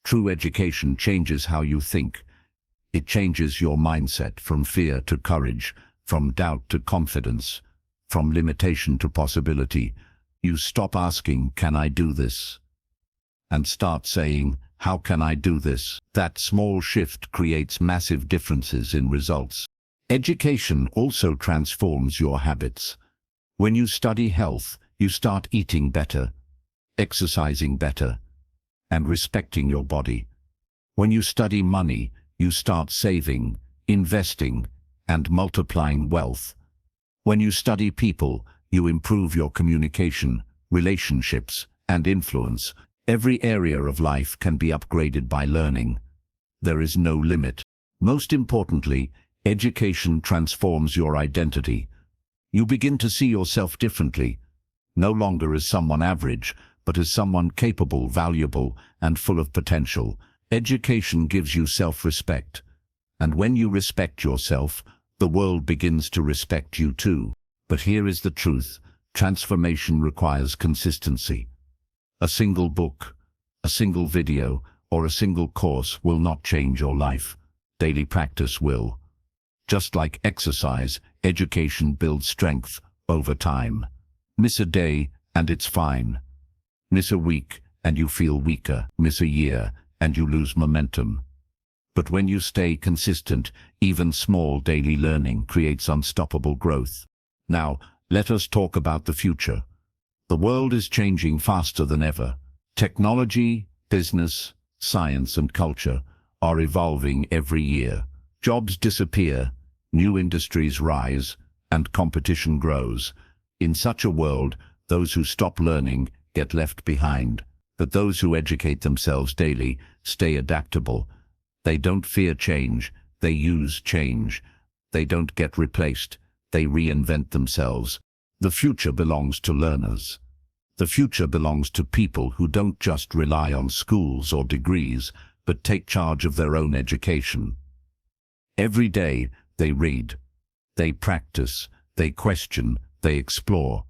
Speaker 1: True education changes how you think. It changes your mindset from fear to courage, from doubt to confidence, from limitation to possibility. You stop asking, "Can I do this?" and start saying, "How can I do this?" That small shift creates massive differences in results. Education also transforms your habits. When you study health, you start eating better, exercising better, and respecting your body. When you study money, you start saving, investing, and multiplying wealth. When you study people, you improve your communication, relationships, and influence. Every area of life can be upgraded by learning. There is no limit. Most importantly, education transforms your identity. You begin to see yourself differently, no longer as someone average, but as someone capable, valuable, and full of potential. Education gives you self-respect. And when you respect yourself, the world begins to respect you too. But here is the truth. Transformation requires consistency. A single book, a single video, or a single course will not change your life. Daily practice will. Just like exercise, education builds strength over time. Miss a day, and it's fine. Miss a week, and you feel weaker. Miss a year, and you lose momentum. But when you stay consistent, even small daily learning creates unstoppable growth. Now, let us talk about the future. The world is changing faster than ever. Technology, business, science, and culture are evolving every year. Jobs disappear, new industries rise, and competition grows. In such a world, those who stop learning get left behind. But those who educate themselves daily stay adaptable. They don't fear change, they use change. They don't get replaced, they reinvent themselves. The future belongs to learners. The future belongs to people who don't just rely on schools or degrees, but take charge of their own education. Every day, they read, they practice, they question, they explore.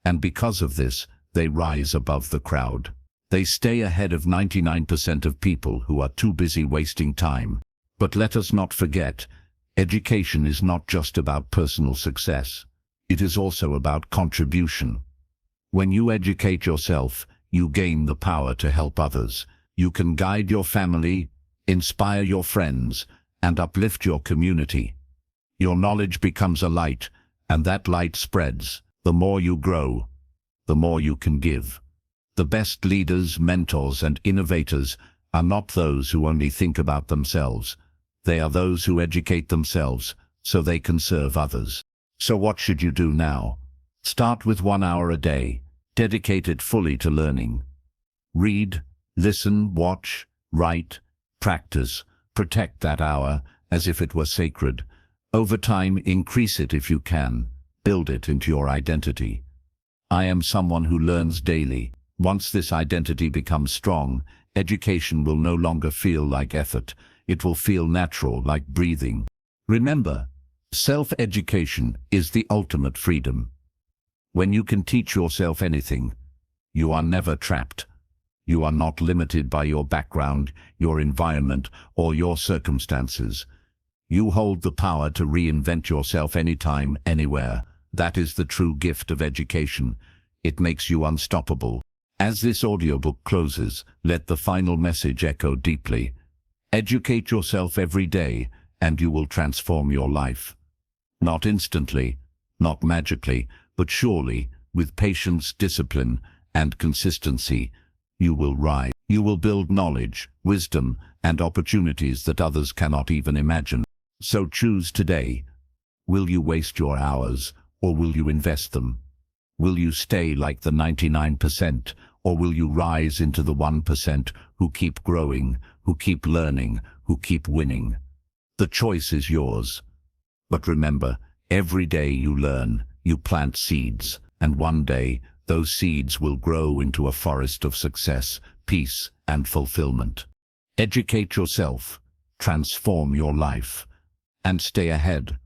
Speaker 1: And because of this, they rise above the crowd. They stay ahead of 99% of people who are too busy wasting time. But let us not forget, education is not just about personal success. It is also about contribution. When you educate yourself, you gain the power to help others. You can guide your family, inspire your friends, and uplift your community. Your knowledge becomes a light, and that light spreads. The more you grow, the more you can give. The best leaders, mentors, and innovators are not those who only think about themselves. They are those who educate themselves so they can serve others. So what should you do now? Start with 1 hour a day. Dedicate it fully to learning. Read, listen, watch, write, practice. Protect that hour as if it were sacred. Over time, increase it if you can. Build it into your identity. I am someone who learns daily. Once this identity becomes strong, education will no longer feel like effort. It will feel natural, like breathing. Remember, self-education is the ultimate freedom. When you can teach yourself anything, you are never trapped. You are not limited by your background, your environment, or your circumstances. You hold the power to reinvent yourself anytime, anywhere. That is the true gift of education. It makes you unstoppable. As this audiobook closes, let the final message echo deeply. Educate yourself every day, and you will transform your life. Not instantly, not magically, but surely, with patience, discipline, and consistency. You will rise. You will build knowledge, wisdom, and opportunities that others cannot even imagine. So choose today. Will you waste your hours, or will you invest them? Will you stay like the 99%, or will you rise into the 1% who keep growing, who keep learning, who keep winning? The choice is yours. But remember, every day you learn, you plant seeds, and one day those seeds will grow into a forest of success, peace, and fulfillment. Educate yourself, transform your life, and stay ahead